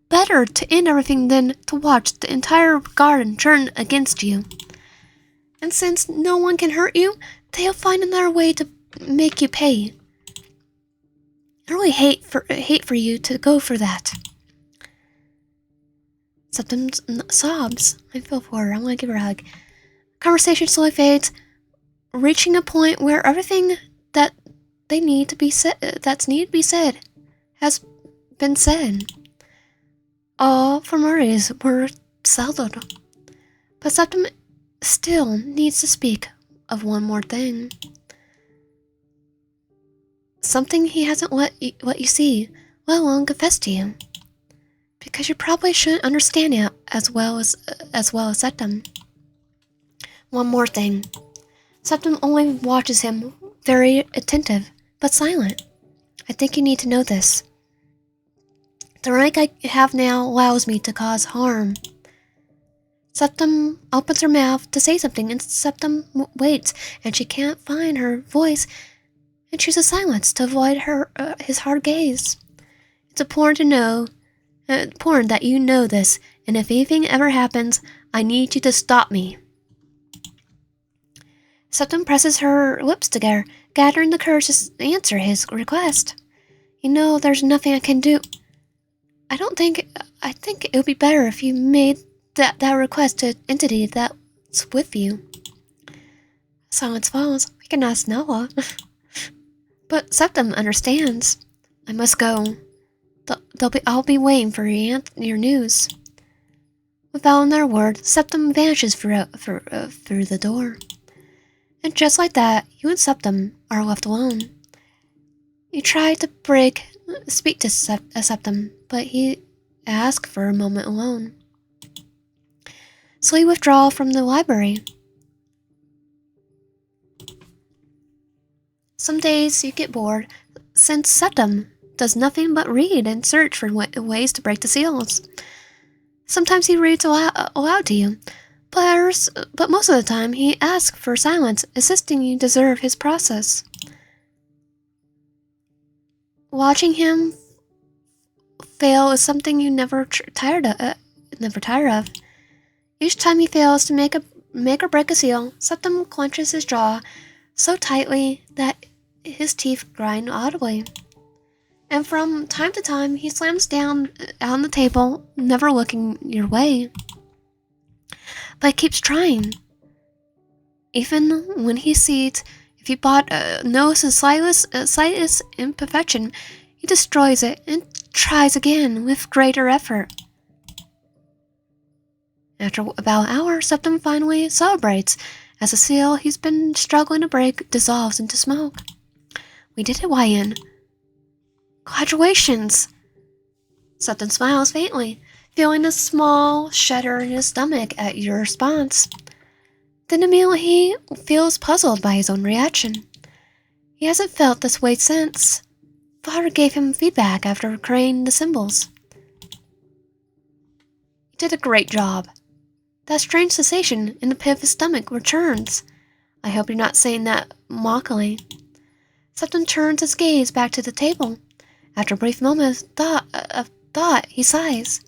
[SPEAKER 1] better to end everything than to watch the entire garden turn against you. And since no one can hurt you, they'll find another way to make you pay. I really hate for you to go for that. Septem sobs. I feel for her. I want to give her a hug. Conversation slowly fades, reaching a point where everything that's needed to be said has been said. All formalities were settled, but Septem still needs to speak of one more thing. Something he hasn't let you see, let alone confess to you. Because you probably shouldn't understand it as well as Septem. One more thing. Septem only watches him, very attentive, but silent. I think you need to know this. The rank I have now allows me to cause harm. Septem opens her mouth to say something, and Septem waits, and she can't find her voice, and chooses silence to avoid his hard gaze. It's important that you know this, and if anything ever happens, I need you to stop me. Septem presses her lips together, gathering the courage to answer his request. You know, there's nothing I can do. I think it would be better if you made that request to an entity that's with you. Silence falls. We can ask Noah. But Septem understands. I must go. I'll be waiting for your news. Without another word, Septem vanishes through the door. And just like that, you and Septem are left alone. You try to speak to Septem, but he asks for a moment alone. So you withdraw from the library. Some days you get bored, since Septem does nothing but read and search for ways to break the seals. Sometimes he reads aloud to you, but most of the time he asks for silence, insisting you deserve his process. Watching him fail is something you never tire of. Each time he fails to make or break a seal, Septem clenches his jaw so tightly that his teeth grind audibly. And from time to time, he slams down on the table, never looking your way. But he keeps trying. Even when he sees if you notice the slightest imperfection, he destroys it and tries again with greater effort. After about an hour, Septem finally celebrates as the seal he's been struggling to break dissolves into smoke. We did it, YN. Congratulations! Septem smiles faintly, feeling a small shudder in his stomach at your response. Then immediately he feels puzzled by his own reaction. He hasn't felt this way since. Father gave him feedback after creating the symbols. You did a great job. That strange sensation in the pit of his stomach returns. I hope you're not saying that mockingly. Septem turns his gaze back to the table. After a brief moment of thought, he sighs.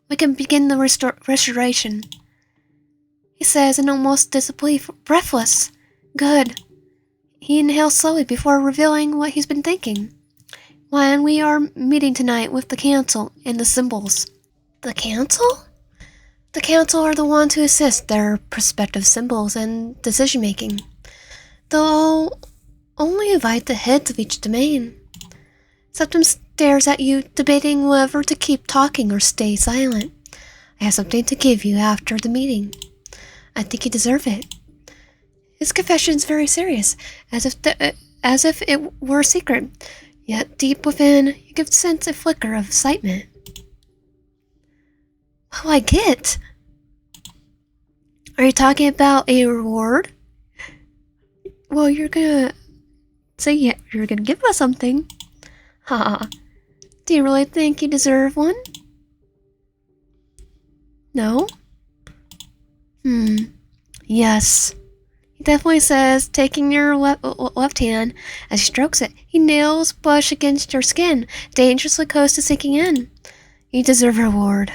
[SPEAKER 1] We can begin the restoration, he says in almost disbelief, breathless. Good. He inhales slowly before revealing what he's been thinking. When we are meeting tonight with the council and the symbols. The council? The council are the ones who assist their prospective symbols and decision-making. They'll only invite the heads of each domain. Septem stares at you, debating whether to keep talking or stay silent. I have something to give you after the meeting. I think you deserve it. His confession is very serious, as if it were a secret. Yet deep within, you could sense a flicker of excitement. What will I get? Are you talking about a reward? Well, you're gonna say you're gonna give us something. Ha! Do you really think you deserve one? No? Yes. He definitely says, taking your left hand as he strokes it. He nails brush against your skin, dangerously close to sinking in. You deserve a reward.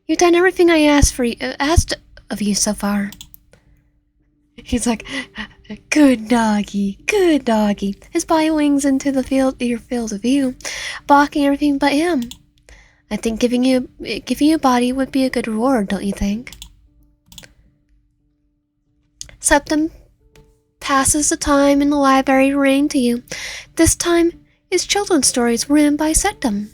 [SPEAKER 1] You've done everything I asked of you so far. He's like, good doggy, good doggy. His body wings into your field of view, blocking everything but him. I think giving you a body would be a good reward, don't you think? Septem passes the time in the library reading to you. This time is children's stories written by Septem.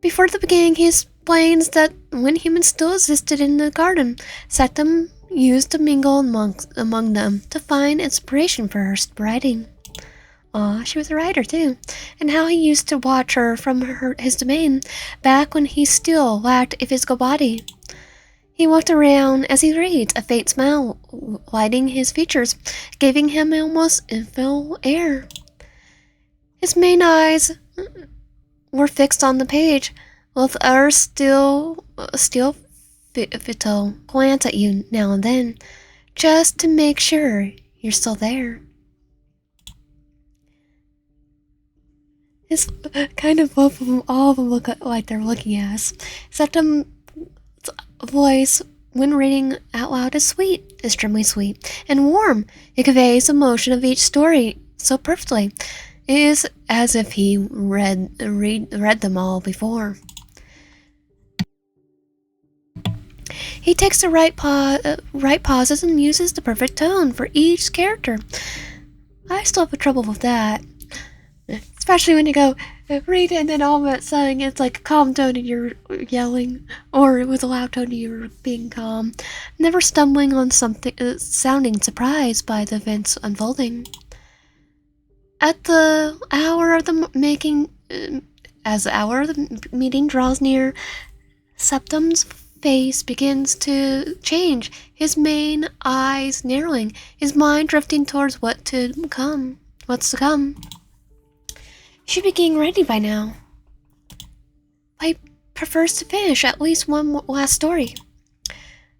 [SPEAKER 1] Before the beginning, he explains that when humans still existed in the garden, Septem used to mingle among them to find inspiration for her writing. She was a writer too, and how he used to watch her from his domain back when he still lacked a physical body. He walked around as he reads, a faint smile lighting his features, giving him almost infernal air. His main eyes were fixed on the page, with others still fitful glance at you now and then, just to make sure you're still there. It's kind of both of them, all of them look like they're looking at us. Septem's voice, when reading out loud, is sweet, extremely sweet, and warm. It conveys the emotion of each story so perfectly. It is as if he read them all before. He takes the right pauses and uses the perfect tone for each character. I still have trouble with that. Especially when you go, Read it and then all of a sudden it's like a calm tone and you're yelling, or it was a loud tone and you're being calm, never stumbling on something, sounding surprised by the events unfolding. At the hour of the making, as the hour of the meeting draws near, Septem's face begins to change, his main eyes narrowing, his mind drifting towards what's to come. He should be getting ready by now. But he prefers to finish at least one last story.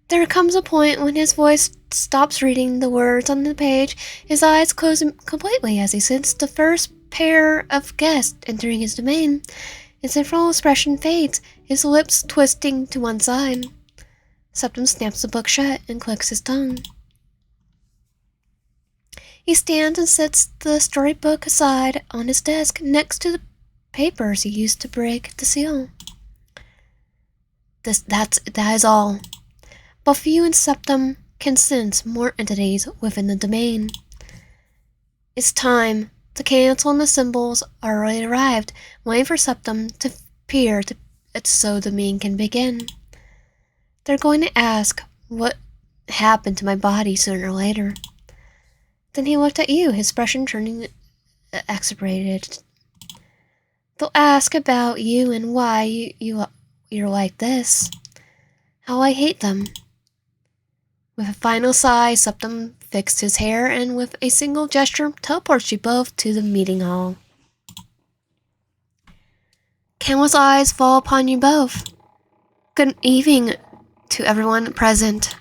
[SPEAKER 1] There comes a point when his voice stops reading the words on the page, his eyes close completely as he senses the first pair of guests entering his domain. His central expression fades, his lips twisting to one side. Septem snaps the book shut and clicks his tongue. He stands and sets the storybook aside on his desk next to the papers he used to break the seal. That is all. Both you and Septem can sense more entities within the domain. It's time. The cancel and the symbols are already arrived, waiting for Septem to appear so the domain can begin. They're going to ask what happened to my body sooner or later. Then he looked at you, his expression turning exacerbated. They'll ask about you and why you're like this. How I hate them. With a final sigh, Septem fixed his hair and with a single gesture teleports you both to the meeting hall. Countless eyes fall upon you both. Good evening to everyone present.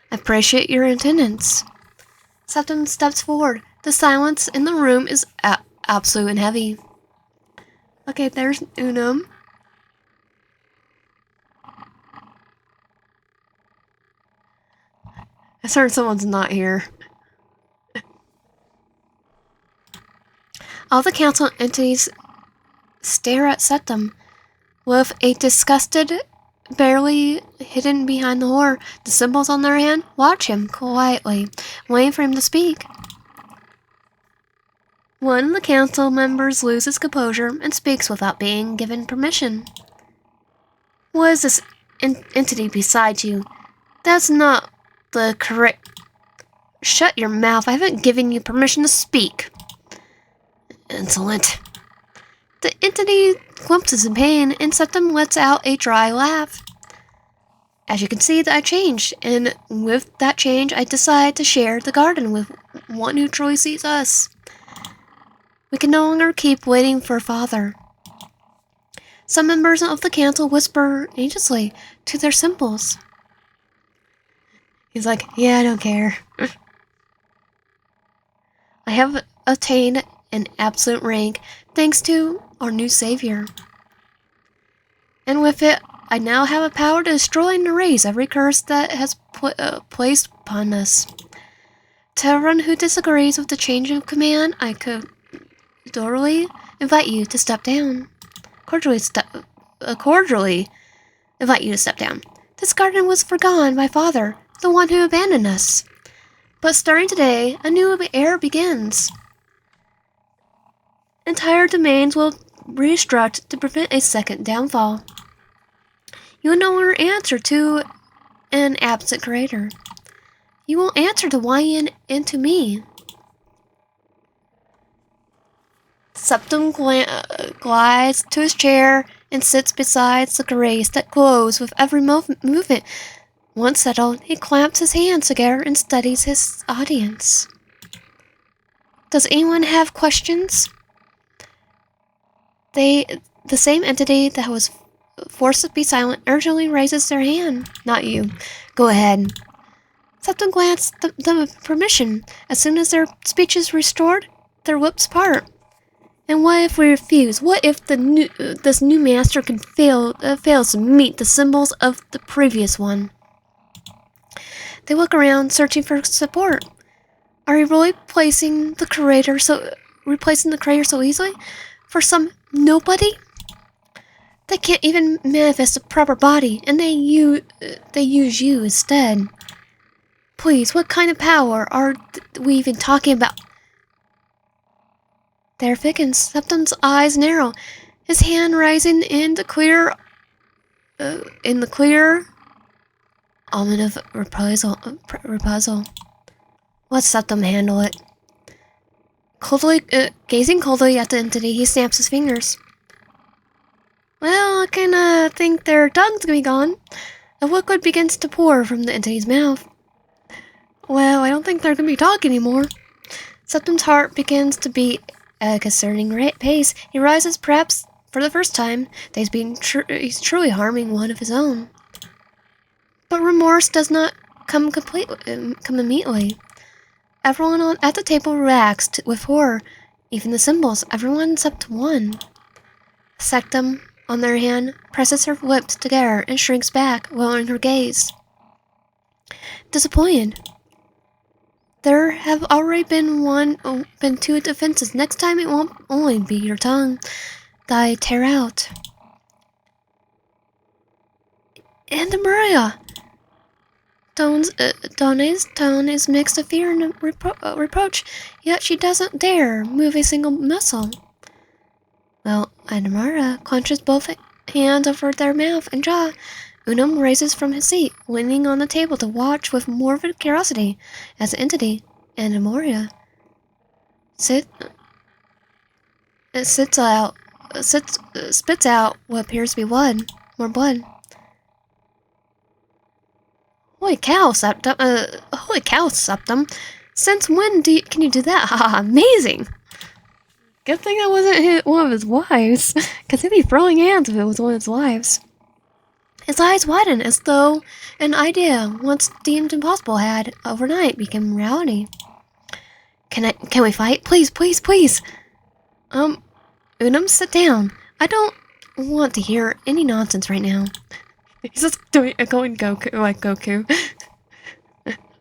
[SPEAKER 1] I appreciate your attendance. Septem steps forward. The silence in the room is absolute and heavy. Okay, there's Unum. I heard someone's not here. All the council entities stare at Septem with a disgusted, barely hidden behind the horror. The symbols on their hand watch him quietly, waiting for him to speak. One of the council members loses composure and speaks without being given permission. What is this entity beside you? That's not the correct... Shut your mouth, I haven't given you permission to speak. Insolent. The entity glimpses in pain and Septem lets out a dry laugh. As you can see, I changed, and with that change, I decide to share the garden with one who truly sees us. We can no longer keep waiting for Father. Some members of the council whisper anxiously to their symbols. He's like, yeah, I don't care. I have attained an absolute rank thanks to our new savior. And with it, I now have a power to destroy and erase every curse that has placed upon us. To everyone who disagrees with the change of command, I could cordially invite you to step down. Cordially invite you to step down. This garden was forgone by Father, the one who abandoned us. But starting today, a new era begins. Entire domains will restruct to prevent a second downfall. You will no longer answer to an absent creator. You will answer to Wyan and to me. Septem glides to his chair and sits beside the grace that glows with every movement. Once settled, he clamps his hands together and studies his audience. Does anyone have questions? The same entity that was forced to be silent urgently raises their hand. Not you. Go ahead. Septem grants them permission. As soon as their speech is restored, their lips part. And what if we refuse? What if this new master fails to meet the symbols of the previous one? They look around, searching for support. Are we really replacing the creator so easily? For some nobody? They can't even manifest a proper body, and they use you instead. Please, what kind of power are we even talking about? There thickens. Septem's eyes narrow, his hand rising in the clear almond of reprisal. Let Septem handle it. Coldly, gazing coldly at the entity, he snaps his fingers. Well, I kinda think their tongue's gonna be gone. A liquid begins to pour from the entity's mouth. Well, I don't think they're gonna be talking anymore. Septem's heart begins to beat at a concerning pace. He realizes, perhaps for the first time, that he's truly harming one of his own. But remorse does not come immediately. Everyone at the table reacts with horror, even the symbols, everyone except one. Septem, on their hand, presses her lips together and shrinks back, lowering her gaze. Disappointed. There have already been two defenses. Next time it won't only be your tongue that I tear out. And Maria! Done's tone is mixed of fear and reproach, yet she doesn't dare move a single muscle. Well, Adamara clenches both hands over their mouth and jaw. Unum raises from his seat, leaning on the table to watch with morbid curiosity as the entity, Anamoria, spits out what appears to be more blood. Holy cow, Septem! Since when can you do that? Haha, amazing! Good thing that wasn't one of his wives, because he'd be throwing hands if it was one of his wives. His eyes widen as though an idea once deemed impossible had overnight become reality. Can we fight? Please, please, please! Unum, sit down. I don't want to hear any nonsense right now. He's just going Goku, like Goku.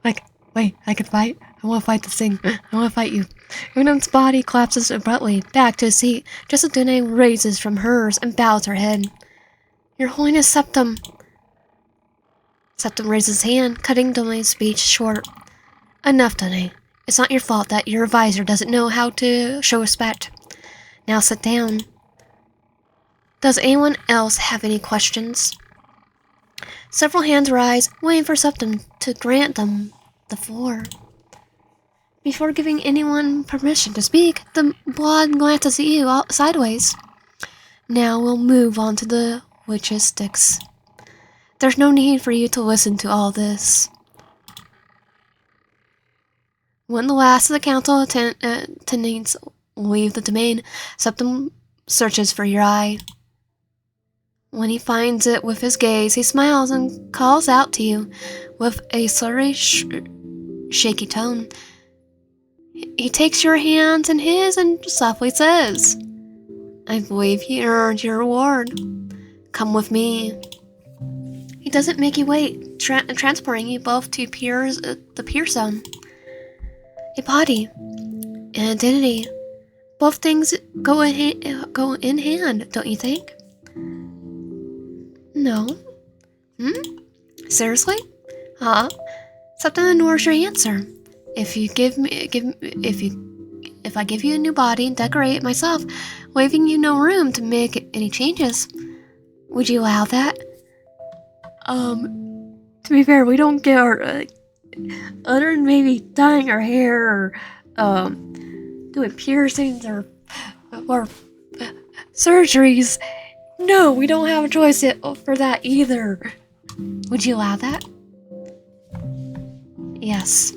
[SPEAKER 1] Like, wait, I can fight? I want to fight this thing. I want to fight you. Unum's body collapses abruptly back to his seat, just as Dune raises from hers and bows her head. Your Holiness, Septem. Septem raises his hand, cutting Dune's speech short. Enough, Dune. It's not your fault that your advisor doesn't know how to show respect. Now sit down. Does anyone else have any questions? Several hands rise, waiting for Septem to grant them the floor. Before giving anyone permission to speak, the blonde glances at you sideways. Now we'll move on to the witch's sticks. There's no need for you to listen to all this. When the last of the council attendants leave the domain, Septem searches for your eye. When he finds it with his gaze, he smiles and calls out to you with a slurry, shaky tone. He takes your hands in his and softly says, I believe you earned your reward. Come with me. He doesn't make you wait, transporting you both to the Pier Zone. A body, an identity. Both things go in hand, don't you think? No. Seriously? Septem ignores your answer. If I give you a new body and decorate it myself, leaving you no room to make any changes, would you allow that? To be fair, we don't get our, other than maybe dyeing our hair or, doing piercings or surgeries. No, we don't have a choice yet for that either. Would you allow that? Yes.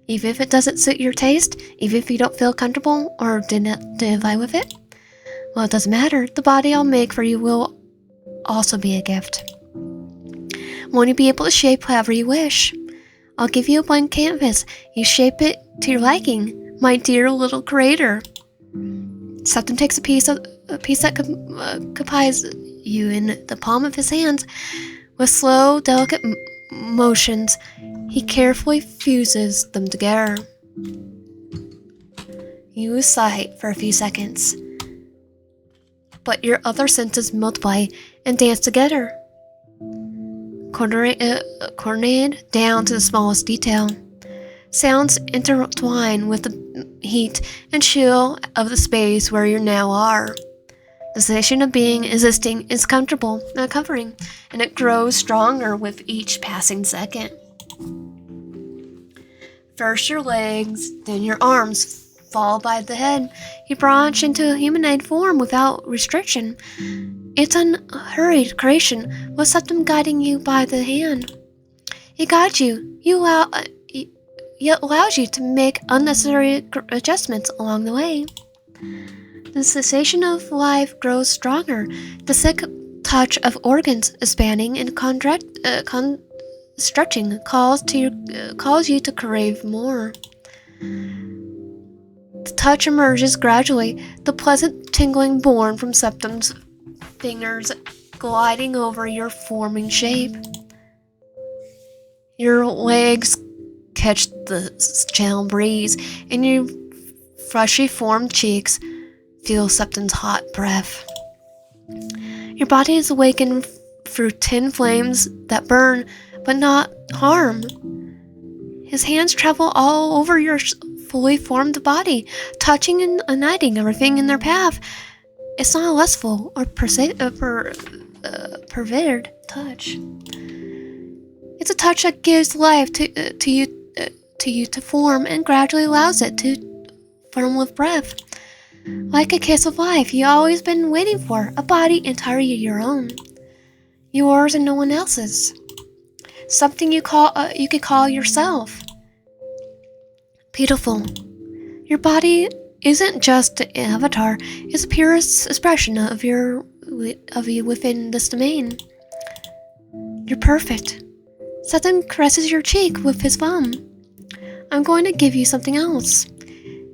[SPEAKER 1] Even if it doesn't suit your taste, even if you don't feel comfortable or didn't identify with it? Well, it doesn't matter. The body I'll make for you will also be a gift. Won't you be able to shape however you wish? I'll give you a blank canvas. You shape it to your liking, my dear little creator. Septem takes a piece that occupies you in the palm of his hands. With slow, delicate motions, he carefully fuses them together. You lose sight for a few seconds, but your other senses multiply and dance together, coordinated down to the smallest detail. Sounds intertwine with the heat and chill of the space where you now are. The sensation of being existing is comfortable, not covering, and it grows stronger with each passing second. First your legs, then your arms, followed by the head. You branch into a humanoid form without restriction. It's unhurried creation, with Septem guiding you by the hand. He guides you. It allows you to make unnecessary adjustments along the way. The sensation of life grows stronger. The sick touch of organs expanding and stretching calls you to crave more. The touch emerges gradually, the pleasant tingling born from Septem's fingers gliding over your forming shape. Your legs catch the gentle breeze, and your freshly formed cheeks feel Septem's hot breath. Your body is awakened through 10 flames that burn but not harm. His hands travel all over your fully formed body, touching and uniting everything in their path. It's not a lustful or perverted touch. It's a touch that gives life to you to form and gradually allows it to form with breath. Like a kiss of life you always been waiting for, a body entirely your own. Yours and no one else's. Something you could call yourself. Beautiful. Your body isn't just an avatar, it's the purest expression of you within this domain. You're perfect. Septem caresses your cheek with his thumb. I'm going to give you something else.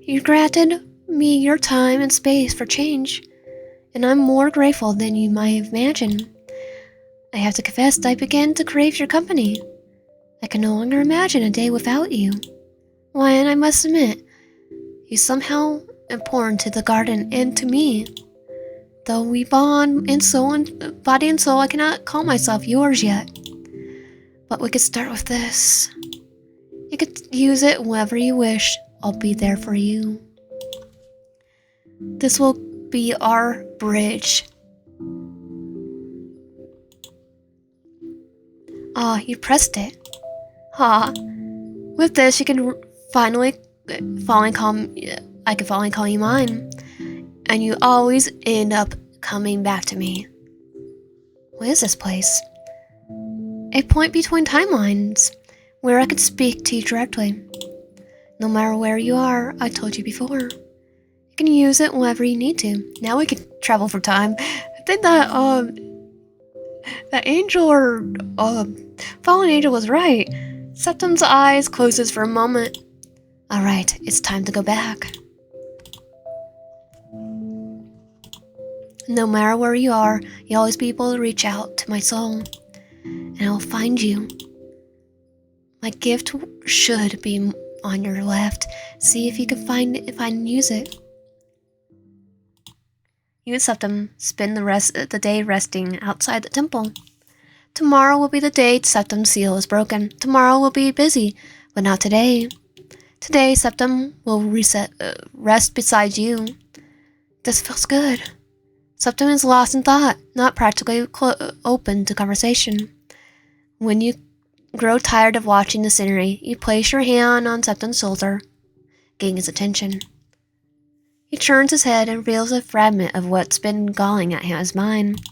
[SPEAKER 1] You granted me your time and space for change, and I'm more grateful than you might imagine. I have to confess that I began to crave your company. I can no longer imagine a day without you. Why, and I must admit, you're somehow important to the garden and to me. Though we bond in soul and body and soul, I cannot call myself yours yet. But we could start with this. You could use it whenever you wish. I'll be there for you. This will be our bridge. You pressed it. With this, you can finally call you mine. And you always end up coming back to me. What is this place? A point between timelines, where I could speak to you directly. No matter where you are, I told you before. You can use it whenever you need to. Now we can travel for time. I think that angel or fallen angel was right. Septem's eyes closes for a moment. Alright, it's time to go back. No matter where you are, you'll always be able to reach out to my soul. And I will find you. My gift should be on your left. See if you can find it, and use it. You and Septem spend the day resting outside the temple. Tomorrow will be the day Septem's seal is broken. Tomorrow will be busy, but not today. Today, Septem will rest beside you. This feels good. Septem is lost in thought, not practically open to conversation. When you grow tired of watching the scenery, you place your hand on Septem's shoulder, gaining his attention. He turns his head and reveals a fragment of what's been galling at his mind.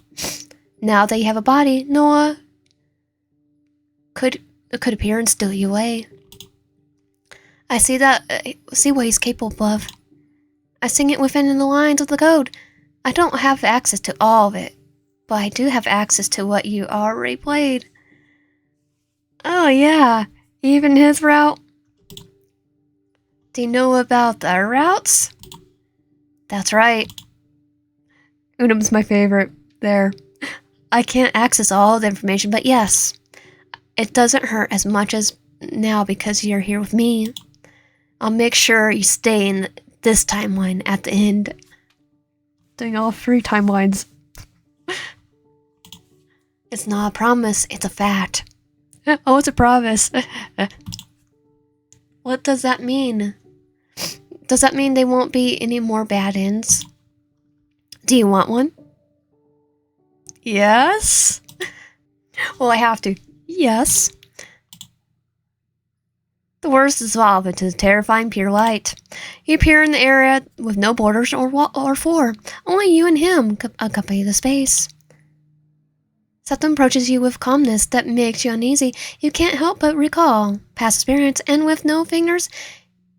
[SPEAKER 1] Now that you have a body, Noah could appear and steal you away. I see what he's capable of. I sing it within the lines of the code. I don't have access to all of it, but I do have access to what you already played. Oh yeah, even his route? Do you know about the routes? That's right. Unum's my favorite there. I can't access all the information, but yes, it doesn't hurt as much as now because you're here with me. I'll make sure you stay in this timeline at the end. Doing all 3 timelines. It's not a promise, it's a fact. Oh, it's a promise. What does that mean? Does that mean they won't be any more bad ends? Do you want one? Yes? Well, I have to. Yes. The worst is evolved into terrifying pure light. You appear in the area with no borders or floor. Only you and him accompany the space. Septem approaches you with calmness that makes you uneasy. You can't help but recall past experience, and with no fingers,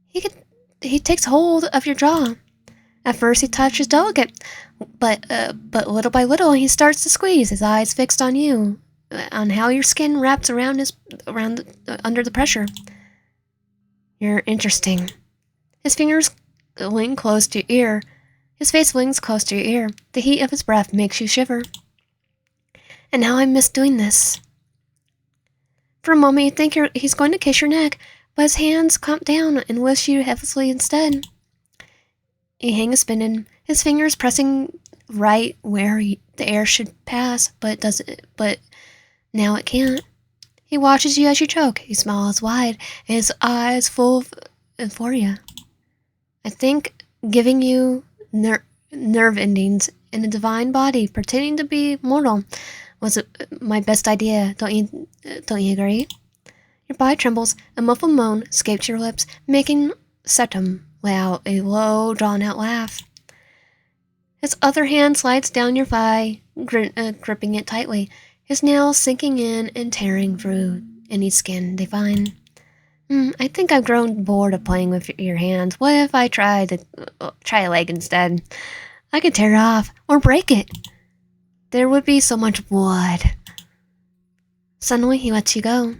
[SPEAKER 1] he takes hold of your jaw. At first, he touches delicate, but little by little, he starts to squeeze. His eyes fixed on you, on how your skin wraps around under the pressure. You're interesting. His fingers lean close to your ear. His face leans close to your ear. The heat of his breath makes you shiver. And now I miss doing this. For a moment, you think he's going to kiss your neck, but his hands clamp down and lift you heavily instead. You hang spinning, his fingers pressing right where the air should pass, but now it can't. He watches you as you choke. He smiles wide, his eyes full of euphoria. I think giving you nerve endings in a divine body, pretending to be mortal, was my best idea. Don't you agree? Your body trembles. A muffled moan escapes your lips, making Septem let out a low, drawn-out laugh. His other hand slides down your thigh, gripping it tightly. His nails sinking in and tearing through any skin they find. I think I've grown bored of playing with your hands. What if I try a leg instead? I could tear it off or break it. There would be so much blood. Suddenly, he lets you go.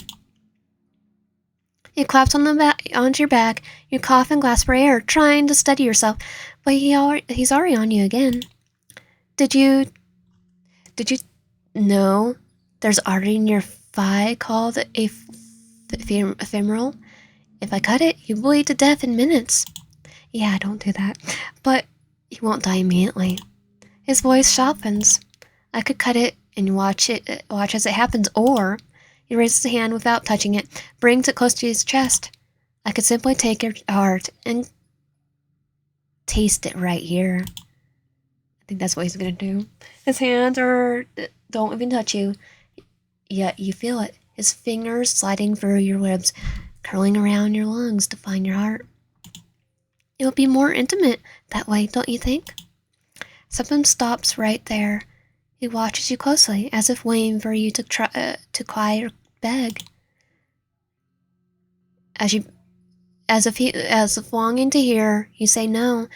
[SPEAKER 1] You collapse onto your back. You cough and gasp for air, trying to steady yourself, but he's already on you again. Did you know there's artery in your thigh called a femoral? If I cut it, you bleed to death in minutes. Yeah, don't do that. But you won't die immediately. His voice softens. I could cut it and watch as it happens, or he raises a hand without touching it, brings it close to his chest. I could simply take your heart and taste it right here. I think that's what he's gonna do. His hands don't even touch you, yet you feel it. His fingers sliding through your ribs, curling around your lungs to find your heart. It would be more intimate that way, don't you think? Septem stops right there. He watches you closely, as if waiting for you to cry or beg. As if longing to hear you say no,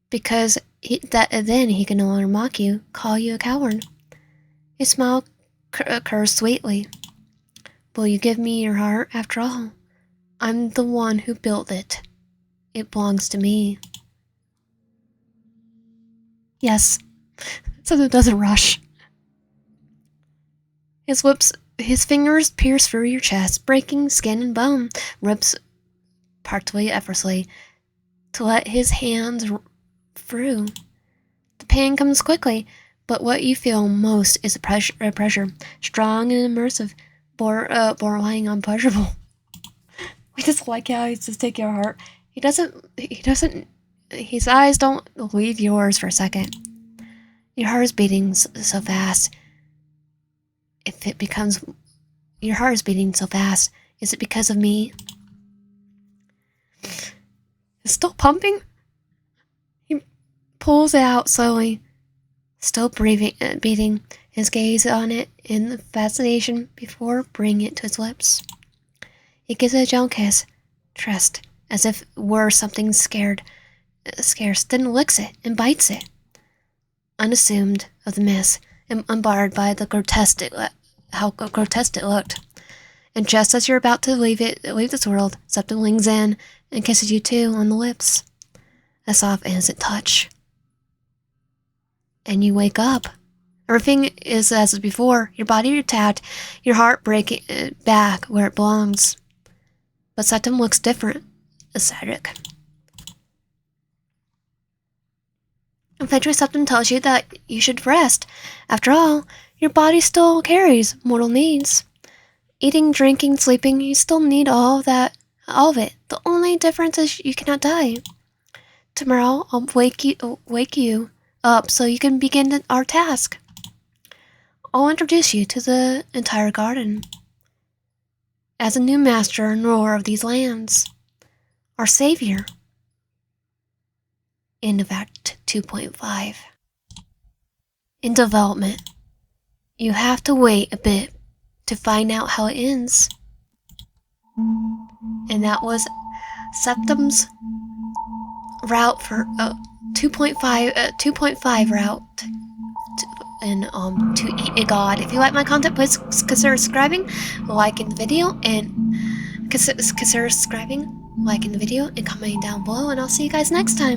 [SPEAKER 1] because then he can no longer mock you, call you a coward. His smile curves sweetly. Will you give me your heart after all? I'm the one who built it. It belongs to me. Yes. So it doesn't rush. His fingers pierce through your chest, breaking skin and bone. Ribs partly effortlessly to let his hands through. The pain comes quickly, but what you feel most is a pressure, strong and immersive, borderline unpleasurable. We just like how he's just taking your heart. He doesn't. His eyes don't leave yours for a second. Your heart is beating so fast. Your heart is beating so fast. Is it because of me? It's still pumping? He pulls it out slowly, still beating, his gaze on it in fascination before bringing it to his lips. He gives it a gentle kiss, trust, as if it were something scarce, then licks it and bites it. Unassumed of the miss, and unbarred by how grotesque it looked. And just as you're about to leave this world, Septem leans in and kisses you too on the lips. A soft, innocent touch. And you wake up. Everything is as before. Your body intact, your heart breaking back where it belongs. But Septem looks different. Ecstatic. Eventually, Septem tells you that you should rest. After all, your body still carries mortal needs. Eating, drinking, sleeping, you still need all that All of it. The only difference is you cannot die. Tomorrow I'll wake you up so you can begin our task. I'll introduce you to the entire garden as a new master and ruler of these lands. Our savior. End of Act 2.5. In development, you have to wait a bit to find out how it ends. And that was Septem's route for 2.5 route to eat a god. If you like my content, please consider subscribing, liking the video, and consider subscribing, liking the video, and commenting down below. And I'll see you guys next time.